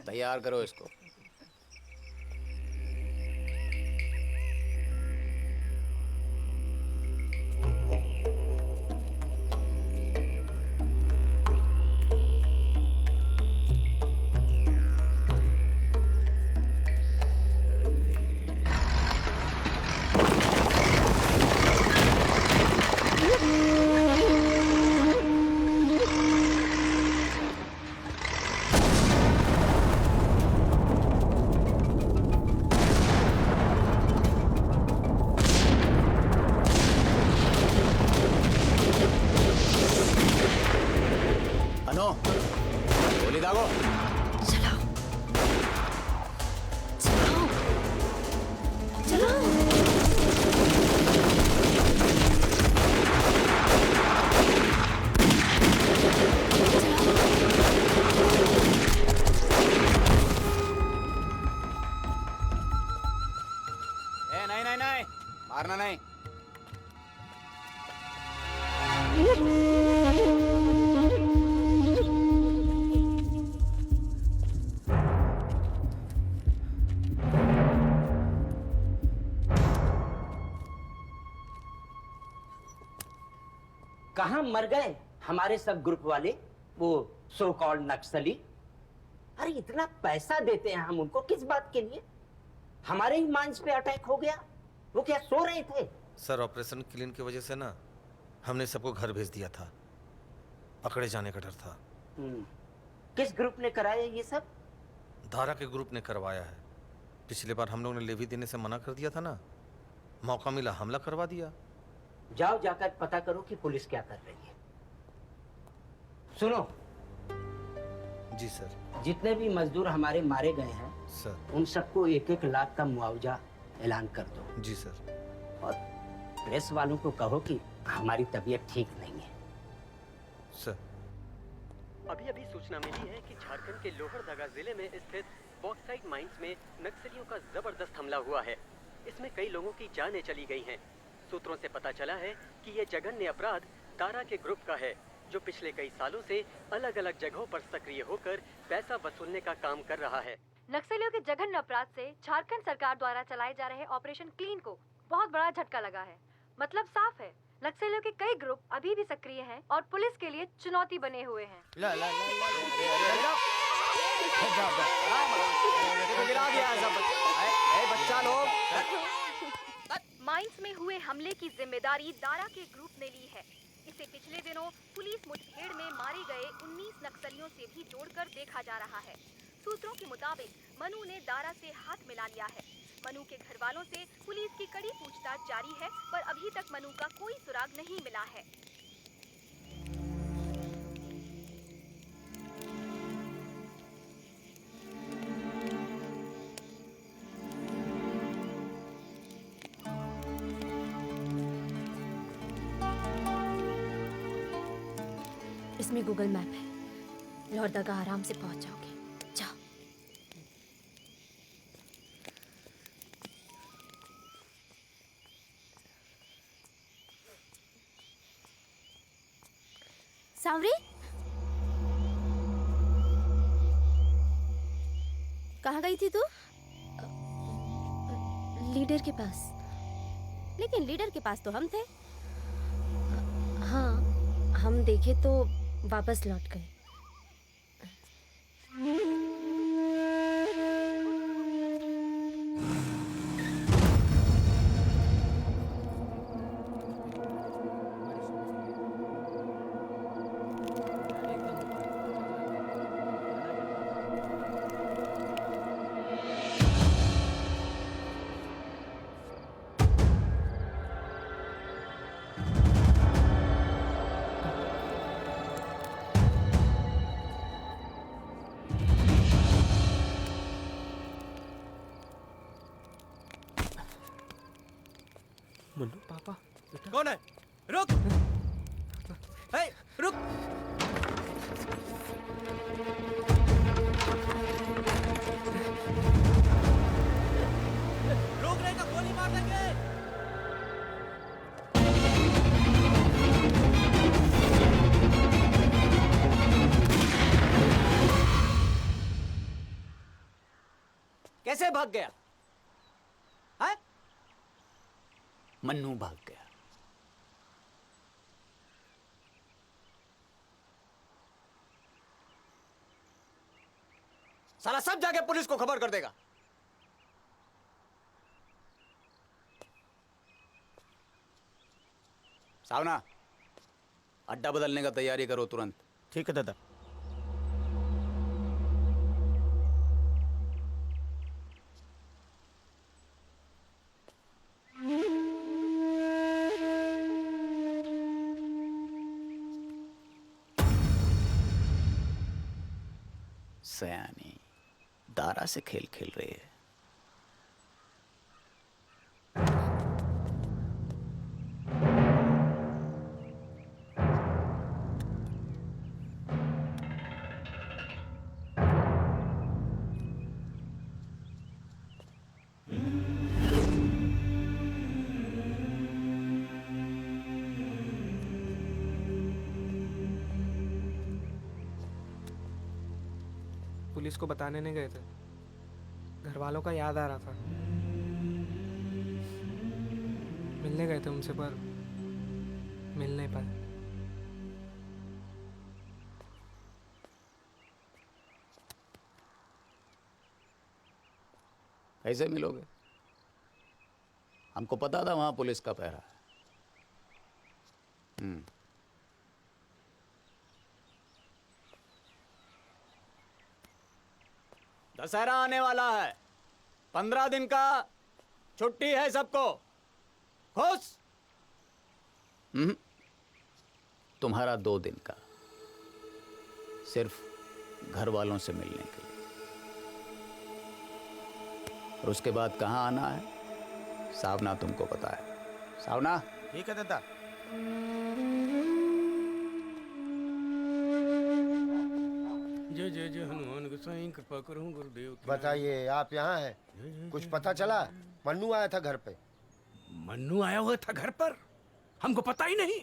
तैयार करो इसको। मारना नहीं। कहाँ मर गए हमारे सब ग्रुप वाले, वो सो कॉल्ड नक्सली? अरे इतना पैसा देते हैं हम उनको, किस बात के लिए? हमारे ही माइंस पे अटैक हो गया। वो क्या सो रहे थे? सर ऑपरेशन क्लीन की वजह से ना हमने सबको घर भेज दिया था, पकड़े जाने का डर था। किस ग्रुप ने कराया ये सब? धारा के ग्रुप ने करवाया है। पिछले बार हम लोग ने लेवी देने से मना कर दिया था ना, मौका मिला हमला करवा दिया। जाओ जाकर पता करो कि पुलिस क्या कर रही है। सुनो जी सर, जितने भी मजदूर हमारे मारे गए हैं सर, उन सबको 1-1 लाख का मुआवजा ऐलान कर दो। जी सर। और प्रेस वालों को कहो कि हमारी तबीयत ठीक नहीं है। सर। अभी अभी सूचना मिली है कि झारखंड के लोहरदगा जिले में स्थित बॉक्साइट माइंस में नक्सलियों का जबरदस्त हमला हुआ है। इसमें कई लोगों की जानें चली गई हैं। सूत्रों से पता चला है कि यह जघन्य अपराध तारा के ग्रुप का है, जो पिछले कई सालों से अलग अलग जगहों पर सक्रिय होकर पैसा वसूलने का काम कर रहा है। नक्सलियों के जघन्य अपराध से झारखंड सरकार द्वारा चलाए जा रहे ऑपरेशन क्लीन को बहुत बड़ा झटका लगा है। मतलब साफ है, नक्सलियों के कई ग्रुप अभी भी सक्रिय हैं और पुलिस के लिए चुनौती बने हुए हैं। बच्चा लोग, माइंस में हुए हमले की जिम्मेदारी दारा के ग्रुप ने ली है। इसे पिछले दिनों पुलिस मुठभेड़ में मारे गए 19 नक्सलियों से भी जोड़कर देखा जा रहा है। सूत्रों के मुताबिक मनु ने दारा से हाथ मिला लिया है। मनु के घर वालों से पुलिस की कड़ी पूछताछ जारी है, पर अभी तक मनु का कोई सुराग नहीं मिला है। इसमें गूगल मैप है, लोहरदगा आराम से पहुंच जाओगे। जाओ। सांवरी, कहाँ गई थी तू? लीडर के पास। लेकिन लीडर के पास तो हम थे। हाँ, हम देखे तो वापस लौट गए। मन्नू पापा कौन है? रुक। हे, रुक। रोक रहेगा, गोली मार देंगे। कैसे भाग गया? है? मन्नू भाग गया। साला सब जाके पुलिस को खबर कर देगा। सावना, अड्डा बदलने का तैयारी करो तुरंत। ठीक है दादा। सयानी दारा से खेल खेल रही है। पुलिस को बताने नहीं गए थे। घर वालों का याद आ रहा था। मिलने गए थे उनसे पर मिल नहीं पाए। कैसे मिलोगे? हमको पता था वहां पुलिस का पहरा है। दशहरा आने वाला है, 15 दिन का छुट्टी है सबको। खुश? तुम्हारा 2 दिन का, सिर्फ घर वालों से मिलने के लिए। और उसके बाद कहाँ आना है, सावना तुमको पता है। सावना? ठीक है दादा। जय जय जय हनुमान गोसाई, कृपा करो गुरुदेव। बताइए, आप यहाँ हैं? कुछ पता चला? मन्नू आया था घर पे। मन्नू आया हुआ था घर पर? हमको पता ही नहीं।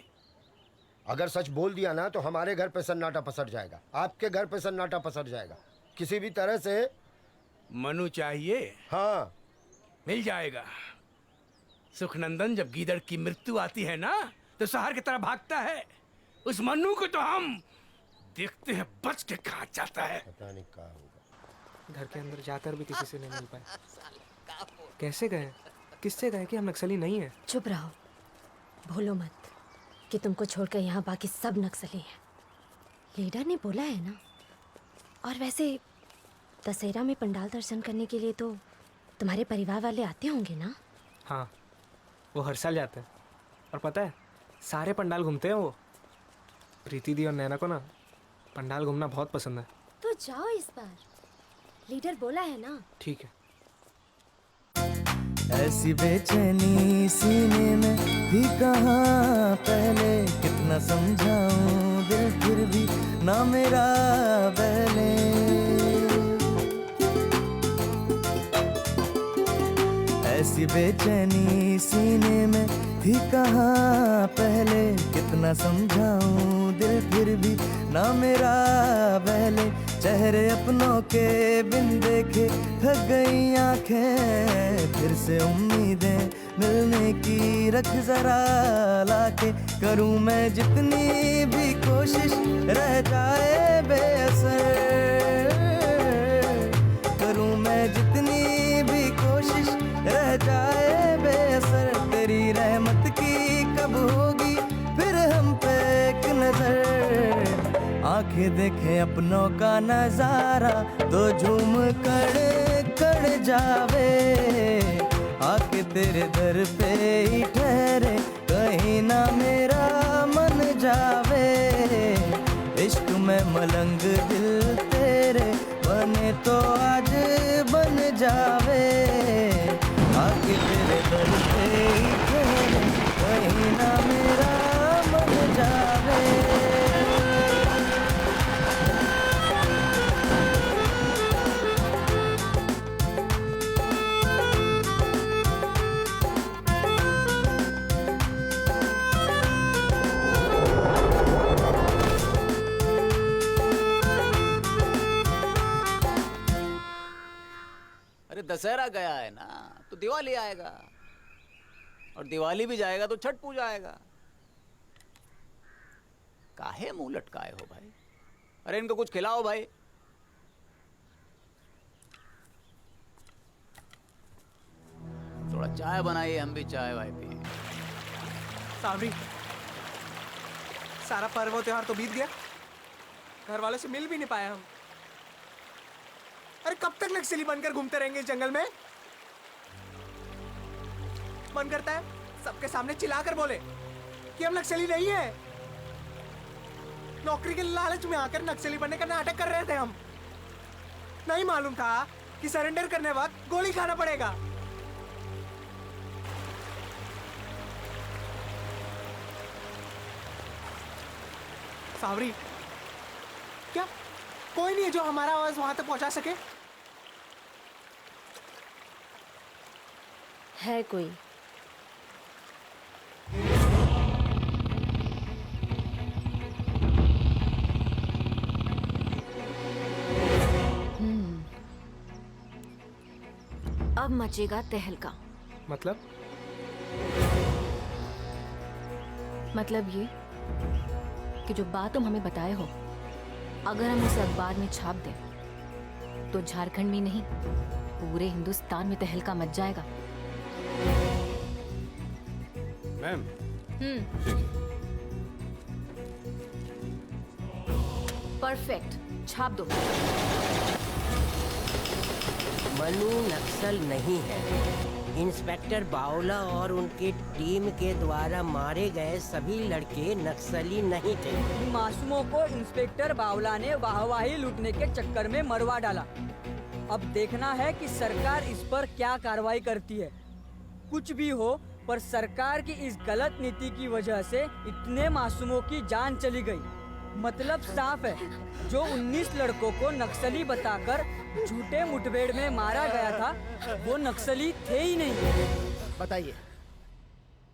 अगर सच बोल दिया ना तो हमारे घर पे सन्नाटा पसर जाएगा, आपके घर पे सन्नाटा पसर जाएगा। किसी भी तरह से मनु चाहिए? हाँ, मिल जाएगा। सुखनंदन जब गीदड़ की मृत्यु आती है ना तो शहर की तरह भागता है। उस मन्नू को तो हम देखते हैं बच के कहाँ जाता है। पता नहीं कहाँ होगा। घर के अंदर जाकर भी किसी से नहीं मिल पाए। कैसे गए? किससे गए कि हम नक्सली नहीं है? चुप रहो, भूलो मत कि तुमको छोड़कर यहाँ बाकी सब नक्सली हैं। लीडर ने बोला है ना। और वैसे दशहरा में पंडाल दर्शन करने के लिए तो तुम्हारे परिवार वाले आते होंगे ना? हाँ, वो हर साल जाते हैं। और पता है, सारे पंडाल घूमते हैं वो। प्रीति दी और नैना को ना पंडाल घूमना बहुत पसंद है। तो जाओ इस बार, लीडर बोला है ना। ठीक है। ऐसी बेचैनी सीने में भी कहाँ, पहले कितना समझाऊं दिल फिर भी ना मेरा बहले। ऐसी बेचैनी सीने में थी कहाँ पहले, कितना समझाऊं दिल फिर भी ना मेरा बहले। चेहरे अपनों के बिन देखे थक गई आंखें, फिर से उम्मीदें मिलने की रख जरा लाके। करूं मैं जितनी भी कोशिश रह जाए बेअसर, करूं मैं जितनी भी कोशिश रह जाए बेअसर। तेरी रहमत की कब होगी फिर हम पे एक नजर, आंखें देखें अपनों का नजारा तो झूम कर जावे। आके तेरे दर पे ही ठहरे, कहीं ना मेरा मन जावे। इश्क में मलंग दिल तेरे बने तो आज बन जावे। आके तेरे दर पे ही ठहरे, कहीं ना मेरा मन जावे। दशहरा गया है ना तो दिवाली आएगा, और दिवाली भी जाएगा तो छठ पूजा आएगा। काहे मुंह लटकाए हो भाई? अरे इनको कुछ खिलाओ भाई। थोड़ा चाय बनाइए, हम भी चाय वाय पिए। सावरी, सारा पर्व त्योहार तो बीत गया, घर वालों से मिल भी नहीं पाया हम। अरे कब तक नक्सली बनकर घूमते रहेंगे इस जंगल में? मन करता है सबके सामने चिल्लाकर बोले कि हम नक्सली नहीं है। नौकरी के लालच में आकर नक्सली बनने का नाटक कर रहे थे हम। नहीं मालूम था कि सरेंडर करने वक्त गोली खाना पड़ेगा। सावरी, क्या कोई नहीं है जो हमारा आवाज वहां तक पहुंचा सके? है कोई। अब मचेगा तहलका। मतलब ये कि जो बात तुम हमें बताए हो, अगर हम उसे अखबार में छाप दें तो झारखंड में नहीं पूरे हिंदुस्तान में तहलका मच जाएगा। मैम, परफेक्ट, छाप दो। मनु नक्सल नहीं है। इंस्पेक्टर बावला और उनकी टीम के द्वारा मारे गए सभी लड़के नक्सली नहीं थे। मासूमों को इंस्पेक्टर बावला ने वाहवाही लूटने के चक्कर में मरवा डाला। अब देखना है कि सरकार इस पर क्या कार्रवाई करती है। कुछ भी हो, पर सरकार की इस गलत नीति की वजह से इतने मासूमों की जान चली गई। मतलब साफ है, जो 19 लड़कों को नक्सली बताकर झूठे मुठभेड़ में मारा गया था, वो नक्सली थे ही नहीं।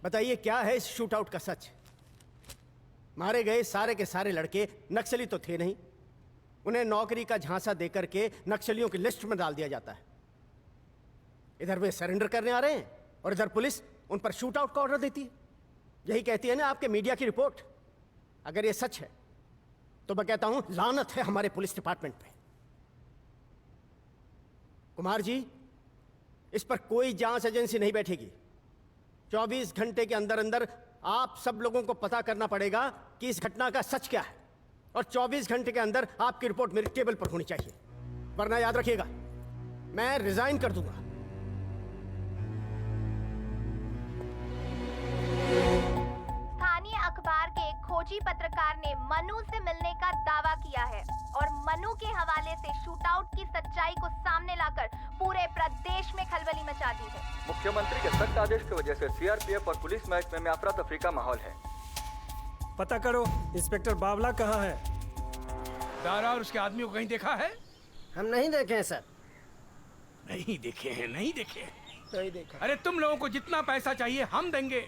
बताइए क्या है इस शूट आउट का सच? मारे गए सारे के सारे लड़के नक्सली तो थे नहीं। उन्हें नौकरी का झांसा देकर के नक्सलियों की लिस्ट में डाल दिया जाता है। इधर वे सरेंडर करने आ रहे हैं और इधर पुलिस उन पर शूट आउट का ऑर्डर देती है। यही कहती है ना आपके मीडिया की रिपोर्ट। अगर ये सच है तो मैं कहता हूं लानत है हमारे पुलिस डिपार्टमेंट पे। कुमार जी, इस पर कोई जांच एजेंसी नहीं बैठेगी। 24 घंटे के अंदर अंदर आप सब लोगों को पता करना पड़ेगा कि इस घटना का सच क्या है, और 24 घंटे के अंदर आपकी रिपोर्ट मेरे टेबल पर होनी चाहिए, वरना याद रखिएगा मैं रिजाइन कर दूंगा। स्थानीय अखबार के एक खोजी पत्रकार ने मनु से मिलने का दावा किया है और मनु के हवाले से शूटआउट की सच्चाई को सामने लाकर पूरे प्रदेश में खलबली मचा दी है। मुख्यमंत्री के सख्त आदेश की वजह से सीआरपीएफ और पुलिस महकमे में अफरा तफरी का माहौल है। पता करो इंस्पेक्टर बावला कहाँ है। दारा और उसके आदमी को कहीं देखा है? हम नहीं देखे हैं सर। नहीं देखे हैं, नहीं देखे हैं। नहीं देखा। अरे तुम लोगों को जितना पैसा चाहिए हम देंगे।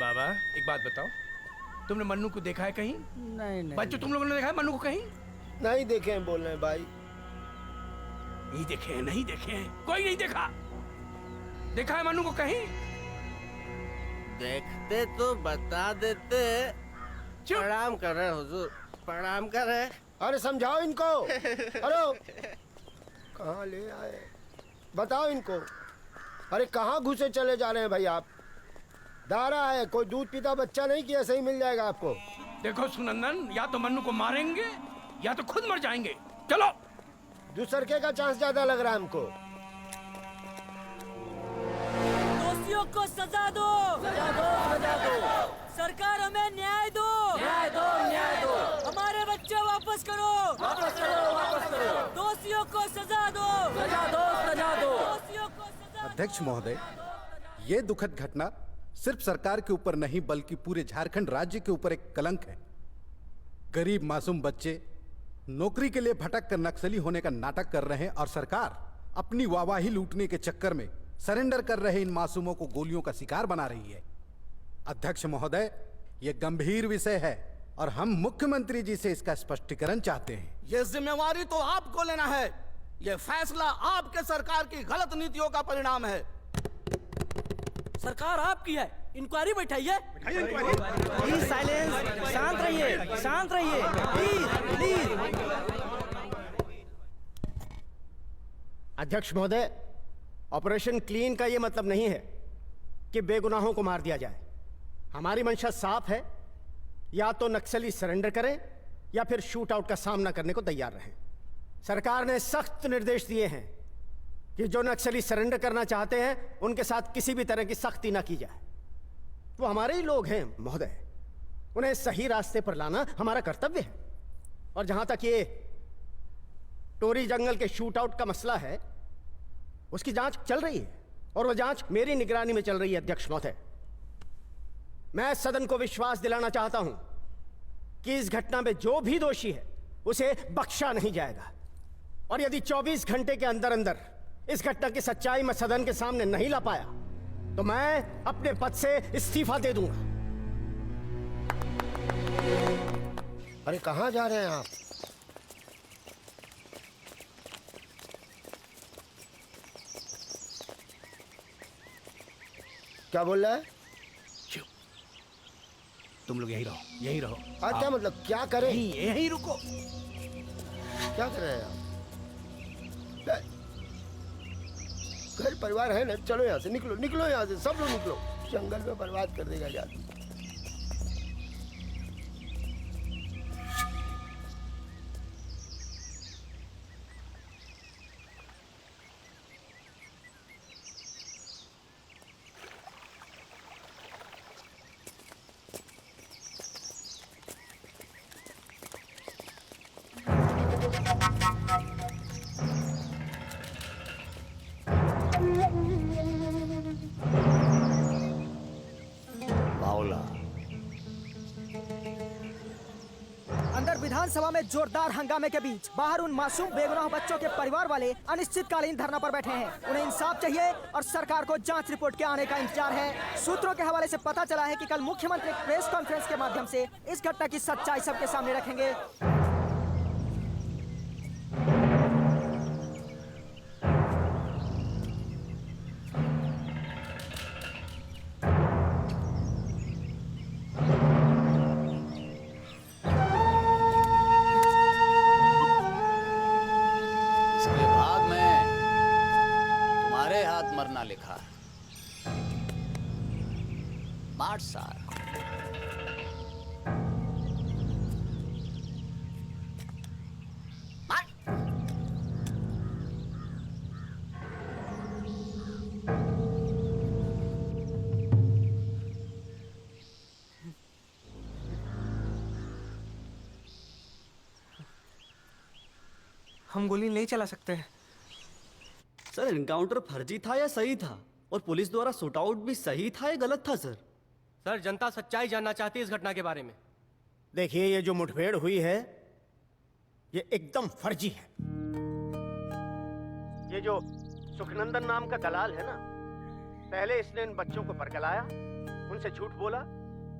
बाबा एक बात बताओ, तुमने मन्नू को देखा है कहीं? नहीं नहीं। बच्चों तुम लोगों ने देखा है मन्नू को कहीं? नहीं देखे हैं बोल रहे हैं भाई। नहीं देखे हैं, नहीं देखे हैं, कोई नहीं देखा। देखा है मन्नू को कहीं? देखते तो बता देते। प्रणाम कर रहे हुजूर, प्रणाम कर रहे। अरे समझाओ इनको। अरे कहाँ ले आए, बताओ इनको। अरे कहाँ घुसे चले जा रहे हैं भाई आप? दारा है, कोई दूध पीता बच्चा नहीं कि ऐसे ही मिल जाएगा आपको। देखो सुनंदन, या तो मन्नू को मारेंगे या तो खुद मर जाएंगे। चलो। दूसरके का चांस ज्यादा लग रहा है हमको। दोषियों को सजा दो, सजा दो, सजा दो। सरकार हमें न्याय दो, न्याय दो, न्याय दो। हमारे बच्चे वापस करो, वापस करो, वापस करो। दोषियों को सजा दो, सजा दो, सजा दो। दोषियों को सजा। अध्यक्ष महोदय, ये दुखद घटना सिर्फ सरकार के ऊपर नहीं बल्कि पूरे झारखंड राज्य के ऊपर एक कलंक है। गरीब मासूम बच्चे नौकरी के लिए भटक कर नक्सली होने का नाटक कर रहे हैं और सरकार अपनी वाहवाही लूटने के चक्कर में सरेंडर कर रहे इन मासूमों को गोलियों का शिकार बना रही है। अध्यक्ष महोदय, यह गंभीर विषय है और हम मुख्यमंत्री जी से इसका स्पष्टीकरण चाहते हैं। ये जिम्मेवारी तो आपको लेना है। ये फैसला आपके सरकार की गलत नीतियों का परिणाम है। सरकार आपकी है, इंक्वायरी बैठाइए। प्लीज साइलेंस, शांत रहिए, शांत रहिए, प्लीज प्लीज। अध्यक्ष महोदय, ऑपरेशन क्लीन का यह मतलब नहीं है कि बेगुनाहों को मार दिया जाए। हमारी मंशा साफ है, या तो नक्सली सरेंडर करें या फिर शूट आउट का सामना करने को तैयार रहें। सरकार ने सख्त निर्देश दिए हैं कि जो नक्सली सरेंडर करना चाहते हैं उनके साथ किसी भी तरह की सख्ती ना की जाए। वो हमारे ही लोग हैं महोदय, उन्हें सही रास्ते पर लाना हमारा कर्तव्य है। और जहां तक ये टोरी जंगल के शूट आउट का मसला है, उसकी जांच चल रही है और वो जांच मेरी निगरानी में चल रही है। अध्यक्ष महोदय, मैं सदन को विश्वास दिलाना चाहता हूं कि इस घटना में जो भी दोषी है उसे बख्शा नहीं जाएगा। और यदि 24 घंटे के अंदर अंदर इस घटना की सच्चाई मैं सदन के सामने नहीं ला पाया तो मैं अपने पद से इस्तीफा दे दूंगा। अरे कहाँ जा रहे हैं आप? क्या बोल रहा है? तुम लोग यहीं रहो, यहीं रहो। क्या मतलब, क्या करें? यहीं रुको। क्या कर रहे हैं आप? घर परिवार है ना, चलो यहाँ से, निकलो निकलो यहाँ से, सब लोग निकलो। जंगल में बर्बाद कर देगा जाती। अंदर विधानसभा में जोरदार हंगामे के बीच बाहर उन मासूम बेगुनाह बच्चों के परिवार वाले अनिश्चितकालीन धरना पर बैठे हैं। उन्हें इंसाफ चाहिए और सरकार को जांच रिपोर्ट के आने का इंतजार है। सूत्रों के हवाले से पता चला है कि कल मुख्यमंत्री प्रेस कॉन्फ्रेंस के माध्यम से इस घटना की सच्चाई सबके सामने रखेंगे। मरना लिखा है। मार सार। हम गोली नहीं चला सकते हैं। सर, एनकाउंटर फर्जी था या सही था? और पुलिस द्वारा शूट आउट भी सही था या गलत था सर? सर, जनता सच्चाई जानना चाहती है इस घटना के बारे में। देखिए, ये जो मुठभेड़ हुई है ये एकदम फर्जी है। ये जो सुखनंदन नाम का दलाल है ना, पहले इसने इन बच्चों को बरगलाया, उनसे झूठ बोला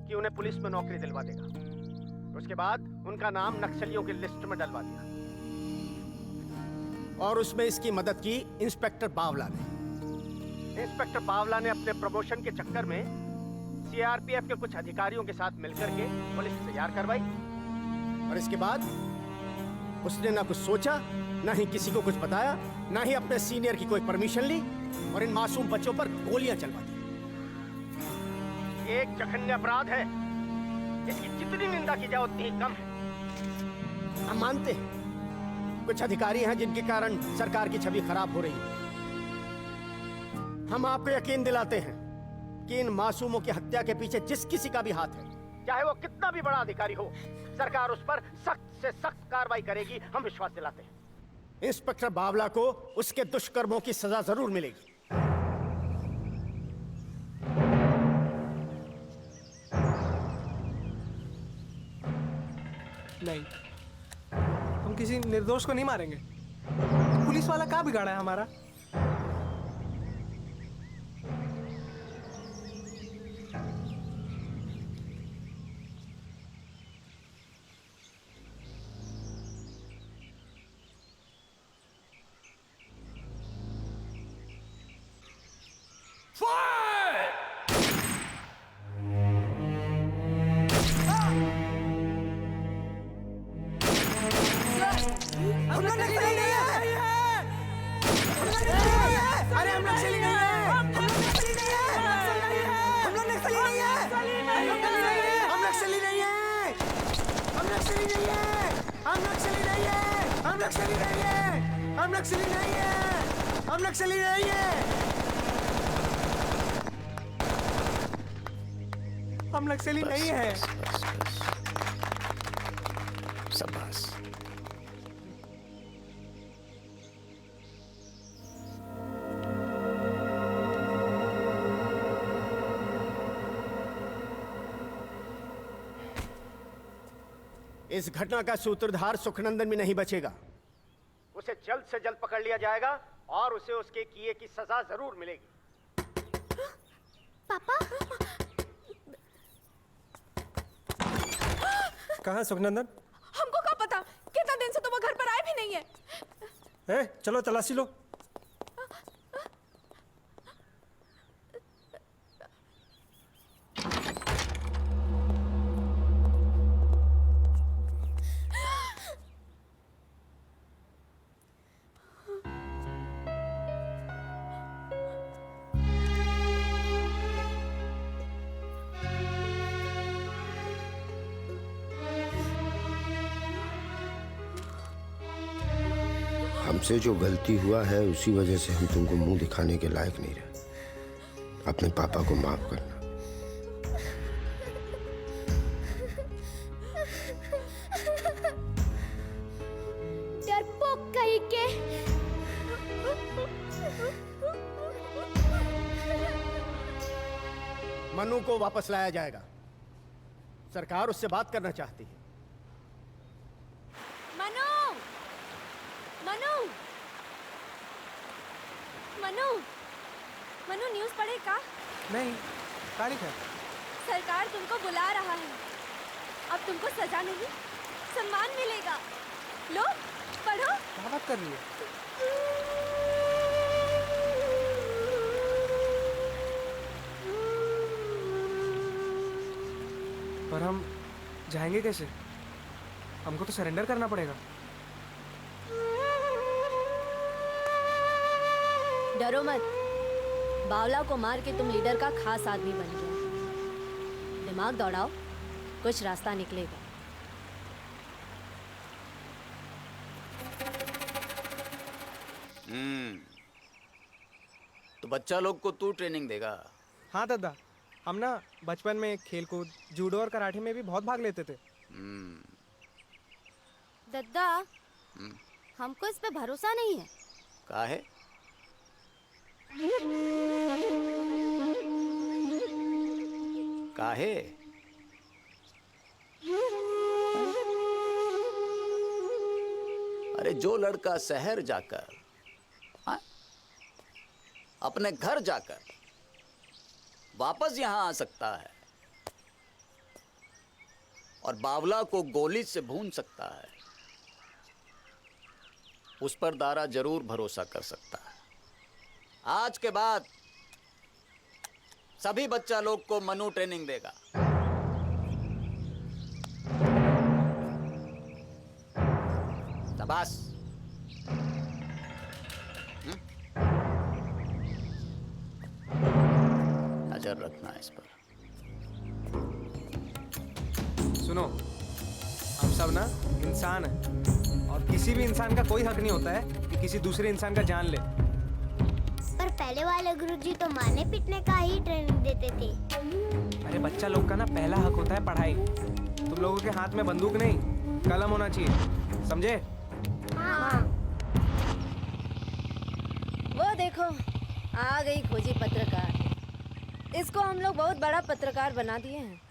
कि उन्हें पुलिस में नौकरी दिलवा देगा। उसके बाद उनका नाम नक्सलियों की लिस्ट में डलवा दिया और उसमें इसकी मदद की इंस्पेक्टर बावला ने। इंस्पेक्टर बावला ने अपने प्रमोशन के चक्कर में सीआरपीएफ के कुछ अधिकारियों के साथ मिलकर के पुलिस तैयार करवाई और इसके बाद उसने ना कुछ सोचा, ना ही किसी को कुछ बताया, ना ही अपने सीनियर की कोई परमिशन ली और इन मासूम बच्चों पर गोलियां चलवा दी। ये एक जघन्य अपराध है, इसकी जितनी निंदा की जाए उतनी ही कम है। हम मानते हैं कुछ अधिकारी हैं जिनके कारण सरकार की छवि खराब हो रही है। हम आपको यकीन दिलाते हैं कि इन मासूमों की हत्या के पीछे जिस किसी का भी हाथ है, चाहे वो कितना भी बड़ा अधिकारी हो, सरकार उस पर सख्त से सख्त कार्रवाई करेगी, हम विश्वास दिलाते हैं। इंस्पेक्टर बावला को उसके दुष्कर्मों की सजा जरूर मिलेगी। नहीं, हम किसी निर्दोष को नहीं मारेंगे। पुलिस वाला क्या बिगाड़ा है हमारा? हम नक्सली नहीं है। शाबाश। इस घटना का सूत्रधार सुखनंदन भी नहीं बचेगा। उसे जल्द से जल्द पकड़ लिया जाएगा और उसे उसके किए की सजा जरूर मिलेगी। पापा, कहाँ सुखनंदन? हमको क्या पता, कितना दिन से तो वो घर पर आए भी नहीं है। चलो तलाशी लो। हमसे जो गलती हुआ है उसी वजह से हम तुमको मुंह दिखाने के लायक नहीं रहे। अपने पापा को माफ करना। डरपोक कहीं के। मनु को वापस लाया जाएगा। सरकार उससे बात करना चाहती है। मनु! मनु! मनु! मनु न्यूज़ पढ़े का? नहीं, क्या लिखा है? सरकार तुमको बुला रहा है। अब तुमको सजा नहीं, सम्मान मिलेगा। लो, पढ़ो। क्या बात कर रही है? पर हम जाएंगे कैसे? हमको तो सरेंडर करना पड़ेगा। डरो मत, बावला को मार के तुम लीडर का खास आदमी बन गया। दिमाग दौड़ाओ, कुछ रास्ता निकलेगा। तो बच्चा लोग को तू ट्रेनिंग देगा? हाँ दादा, हम ना बचपन में खेलकूद, जूडो और कराटे में भी बहुत भाग लेते थे। दद्दा, हमको इस पे भरोसा नहीं है। का है? काहे? अरे जो लड़का शहर जाकर, हाँ, अपने घर जाकर वापस यहां आ सकता है और बावला को गोली से भून सकता है, उस पर दारा जरूर भरोसा कर सकता है। आज के बाद सभी बच्चा लोग को मनु ट्रेनिंग देगा। शाबाश। नजर रखना इस पर। सुनो, हम सब ना इंसान हैं और किसी भी इंसान का कोई हक नहीं होता है कि किसी दूसरे इंसान का जान ले। पर पहले वाले गुरुजी तो मारने पीटने का ही ट्रेनिंग देते थे। अरे बच्चा लोग का ना पहला हक होता है पढ़ाई। तुम लोगों के हाथ में बंदूक नहीं, कलम होना चाहिए, समझे? हाँ। वो देखो, आ गई खोजी पत्रकार। इसको हम लोग बहुत बड़ा पत्रकार बना दिए हैं।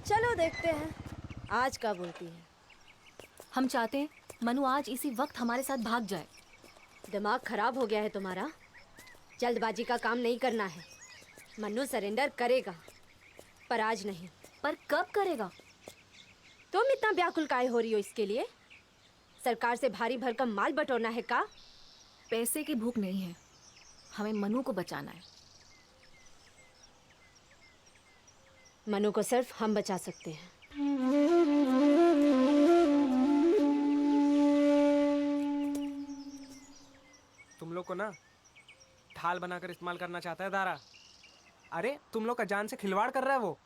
चलो देखते हैं आज क्या बोलती है। हम चाहते हैं मनु आज इसी वक्त हमारे साथ भाग जाए। दिमाग खराब हो गया है तुम्हारा? जल्दबाजी का काम नहीं करना है। मनु सरेंडर करेगा, पर आज नहीं। पर कब करेगा? तुम इतना व्याकुल काहे हो रही हो इसके लिए? सरकार से भारी भरकम माल बटोरना है का? पैसे की भूख नहीं है, हमें मनु को बचाना है। मनु को सिर्फ हम बचा सकते हैं। तुम लोग को ना ढाल बनाकर इस्तेमाल करना चाहता है दारा। अरे तुम लोग का जान से खिलवाड़ कर रहा है वो।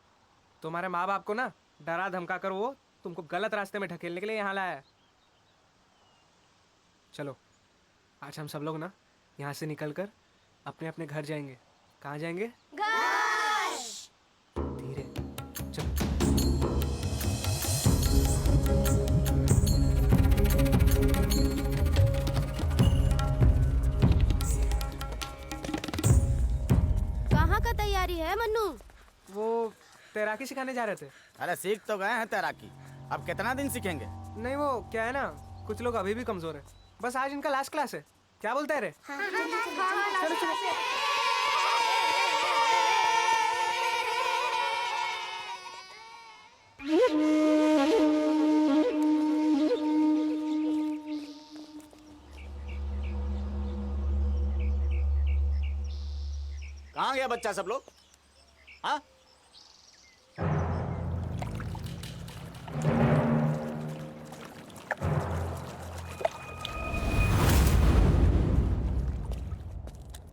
तुम्हारे माँ बाप को ना डरा धमका कर वो तुमको गलत रास्ते में ढकेलने के लिए यहाँ लाया है। चलो आज हम सब लोग ना यहाँ से निकलकर अपने अपने घर जाएंगे। कहाँ जाएंगे? धीरे चलो। कहाँ का तैयारी है मन्नू? वो तैराकी सिखाने जा रहे थे। अरे सीख तो गए हैं तैराकी, अब कितना दिन सीखेंगे? नहीं वो क्या है ना, कुछ लोग अभी भी कमजोर है। बस आज इनका लास्ट क्लास है। क्या बोलते हैं रे? चलो चलो। कहाँ गया बच्चा सब लोग? हाँ?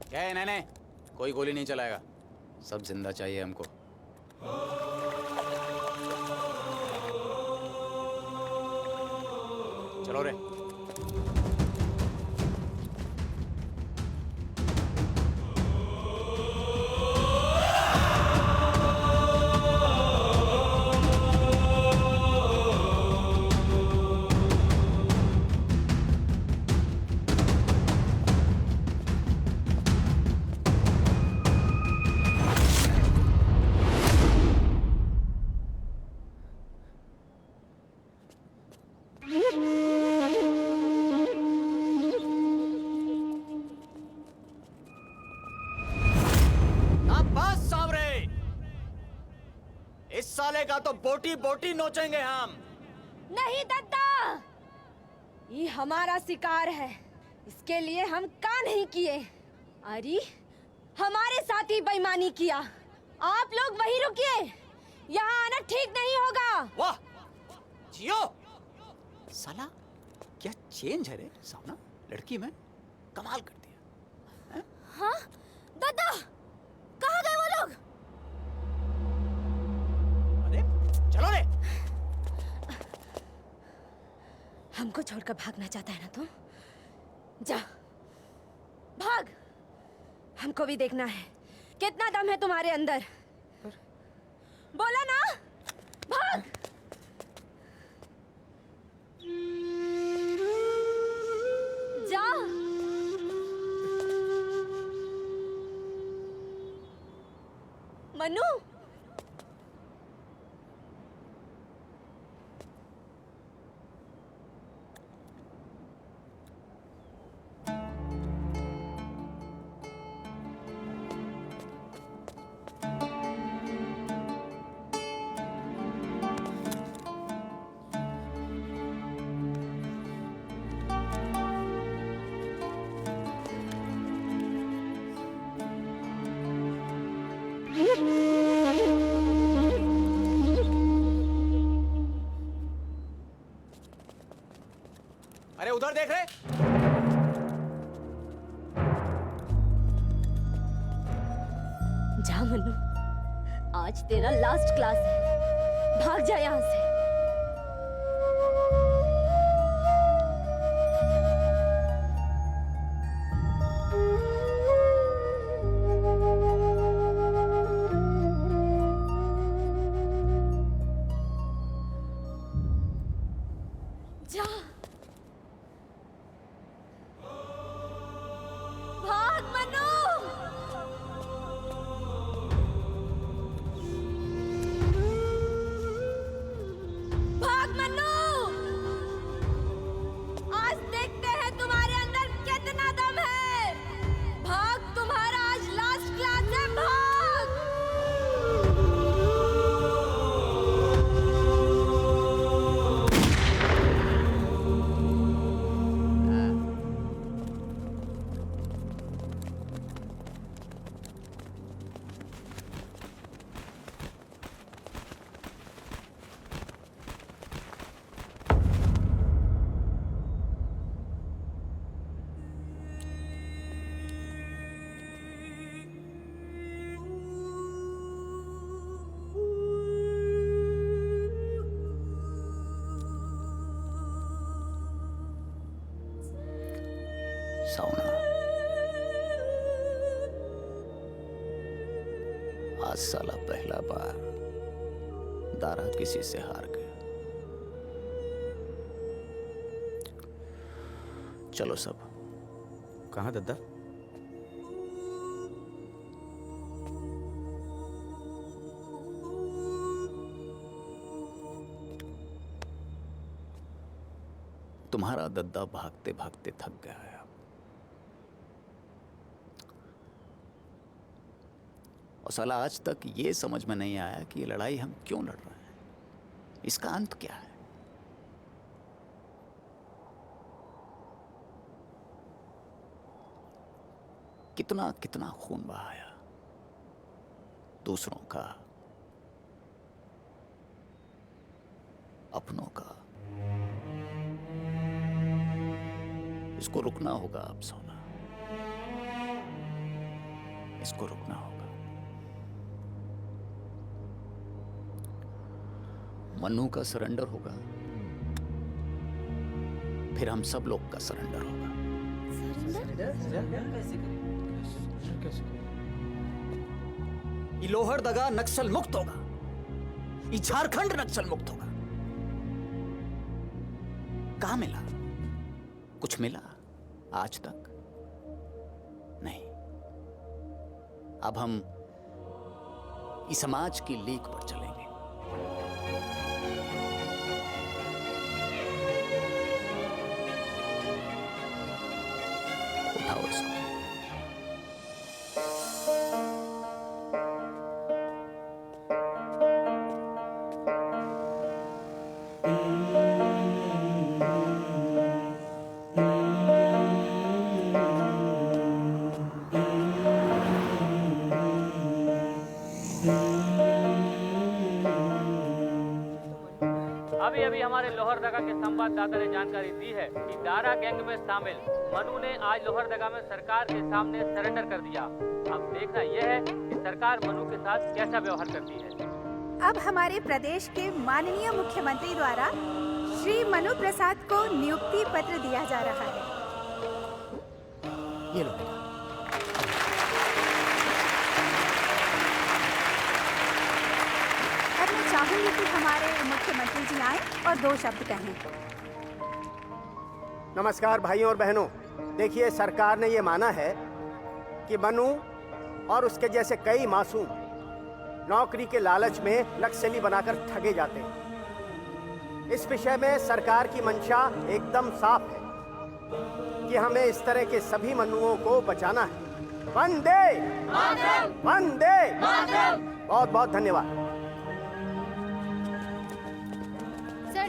क्या है नैने? कोई गोली नहीं चलाएगा, सब जिंदा चाहिए हमको। चलो रे। साले का तो बोटी बोटी नोचेंगे हम। नहीं दद्दा, ये हमारा शिकार है, इसके लिए हम का नहीं किए। अरे हमारे साथ ही बेईमानी किया। आप लोग वहीं रुकिए, यहाँ आना ठीक नहीं होगा। वाह जियो, साला क्या चेंज है रे सामना, लड़की में कमाल कर दिया। हाँ दादा, कहाँ गए वो लोग? चलो रे। हमको छोड़कर भागना चाहता है ना तुम? जा भाग, हमको भी देखना है कितना दम है तुम्हारे अंदर। बोला ना, भाग। जा। मनु, उधर देख रहे? जा मनु, आज तेरा लास्ट क्लास है, भाग जा यहाँ से। जा, भाग मनु। भाग मनु, आज देखते हैं तुम्हारे अंदर कितना दम है। भाग, तुम्हारा आज लास्ट क्लास है, भाग। सावना, आज साला पहला बार दारा किसी से हार गया। चलो सब। कहाँ दद्दा? तुम्हारा दद्दा भागते भागते थक गया है। और साला आज तक ये समझ में नहीं आया कि ये लड़ाई हम क्यों लड़ रहे हैं, इसका अंत क्या है। कितना कितना खून बहाया, दूसरों का, अपनों का। इसको रुकना होगा अब सोना, इसको रुकना होगा। मन्नू का सरेंडर होगा, फिर हम सब लोग का सरेंडर होगा। ये लोहरदगा नक्सल मुक्त होगा, ये झारखंड नक्सल मुक्त होगा। कहां मिला? कुछ मिला आज तक? नहीं। अब हम इस समाज की लीक पर चलेंगे। उठाओ इसको। अभी अभी हमारे लोहरदगा के संवाददाता ने जानकारी दी है कि दारा गैंग में शामिल मनु ने आज लोहरदगा में सरकार के सामने सरेंडर कर दिया। अब देखना यह है कि सरकार मनु के साथ कैसा व्यवहार करती है। अब हमारे प्रदेश के माननीय मुख्यमंत्री द्वारा श्री मनु प्रसाद को नियुक्ति पत्र दिया जा रहा है। ये लो। चाहूंगी कि हमारे मुख्यमंत्री जी आए और 2 शब्द कहें। नमस्कार भाइयों और बहनों, देखिए सरकार ने ये माना है कि मनु और उसके जैसे कई मासूम नौकरी के लालच में नक्सली बनाकर ठगे जाते हैं। इस विषय में सरकार की मंशा एकदम साफ है कि हमें इस तरह के सभी मनुओं को बचाना है। वंदे मातरम! वंदे मातरम! बहुत बहुत धन्यवाद।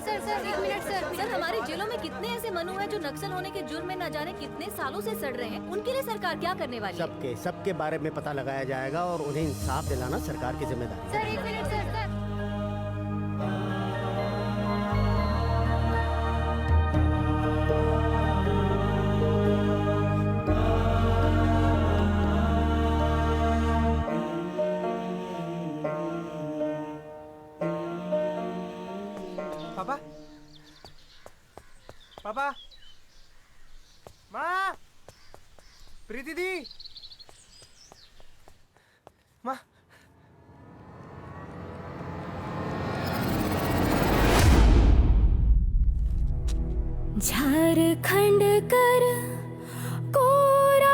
सर 1 मिनट सर हमारे जेलों में कितने ऐसे मनु हैं जो नक्सल होने के जुर्म में न जाने कितने सालों से सड़ रहे हैं। उनके लिए सरकार क्या करने वाली है? सबके बारे में पता लगाया जाएगा और उन्हें इंसाफ दिलाना सरकार की जिम्मेदारी है। Sir 1 minute sir. पापा पापा माँ प्रीति दी माँ झारखंड कर कोरा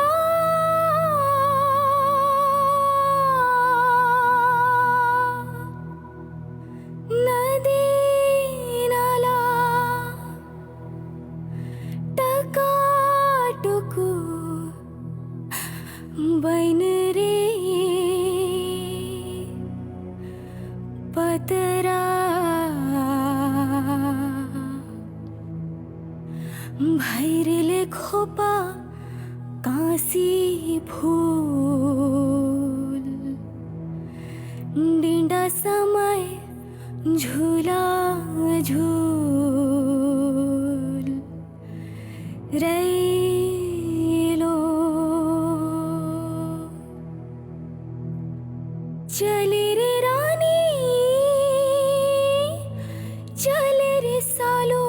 नदी नाला टकाटुकु बैन रे पतरा भैरले खोपा कांसी फूल डिंडा समय झूला झूल रेलो चले रे रानी चले रे सालो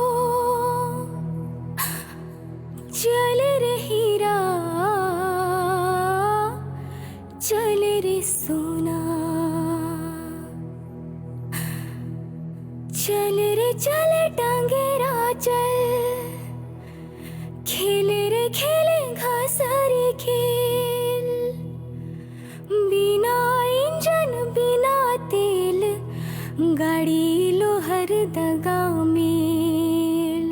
चल रे हीरा चल रे सोना चल रे चल टांगेरा चल खेले रे खेले घासरी खेल बिना इंजन बिना तेल गाड़ी लोहर दगा मेल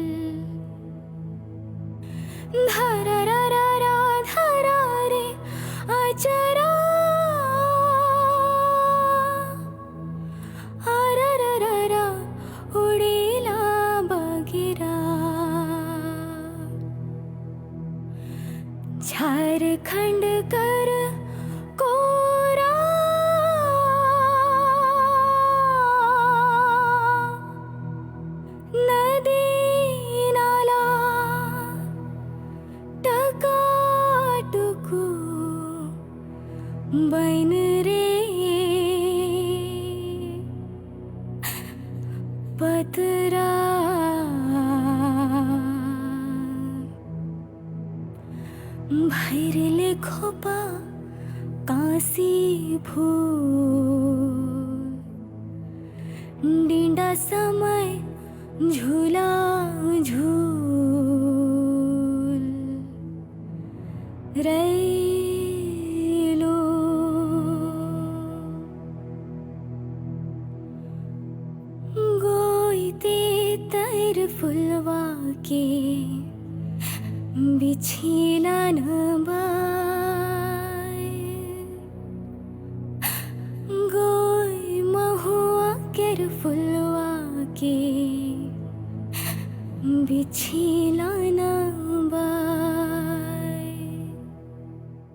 धरा रा रा रा धरा रे आचरा आरा रा रा रा उड़ेला बगेरा झारखंड कर कोरा नदी नाला टकाटुकु बैन रे पतरा भैरले खोपा कांसी फूल डिंडा समय झूला झूल रेलो गोईते तर फुलवा के बिछीला न बाय गोई महुआ केर फुलवा के बिछीला न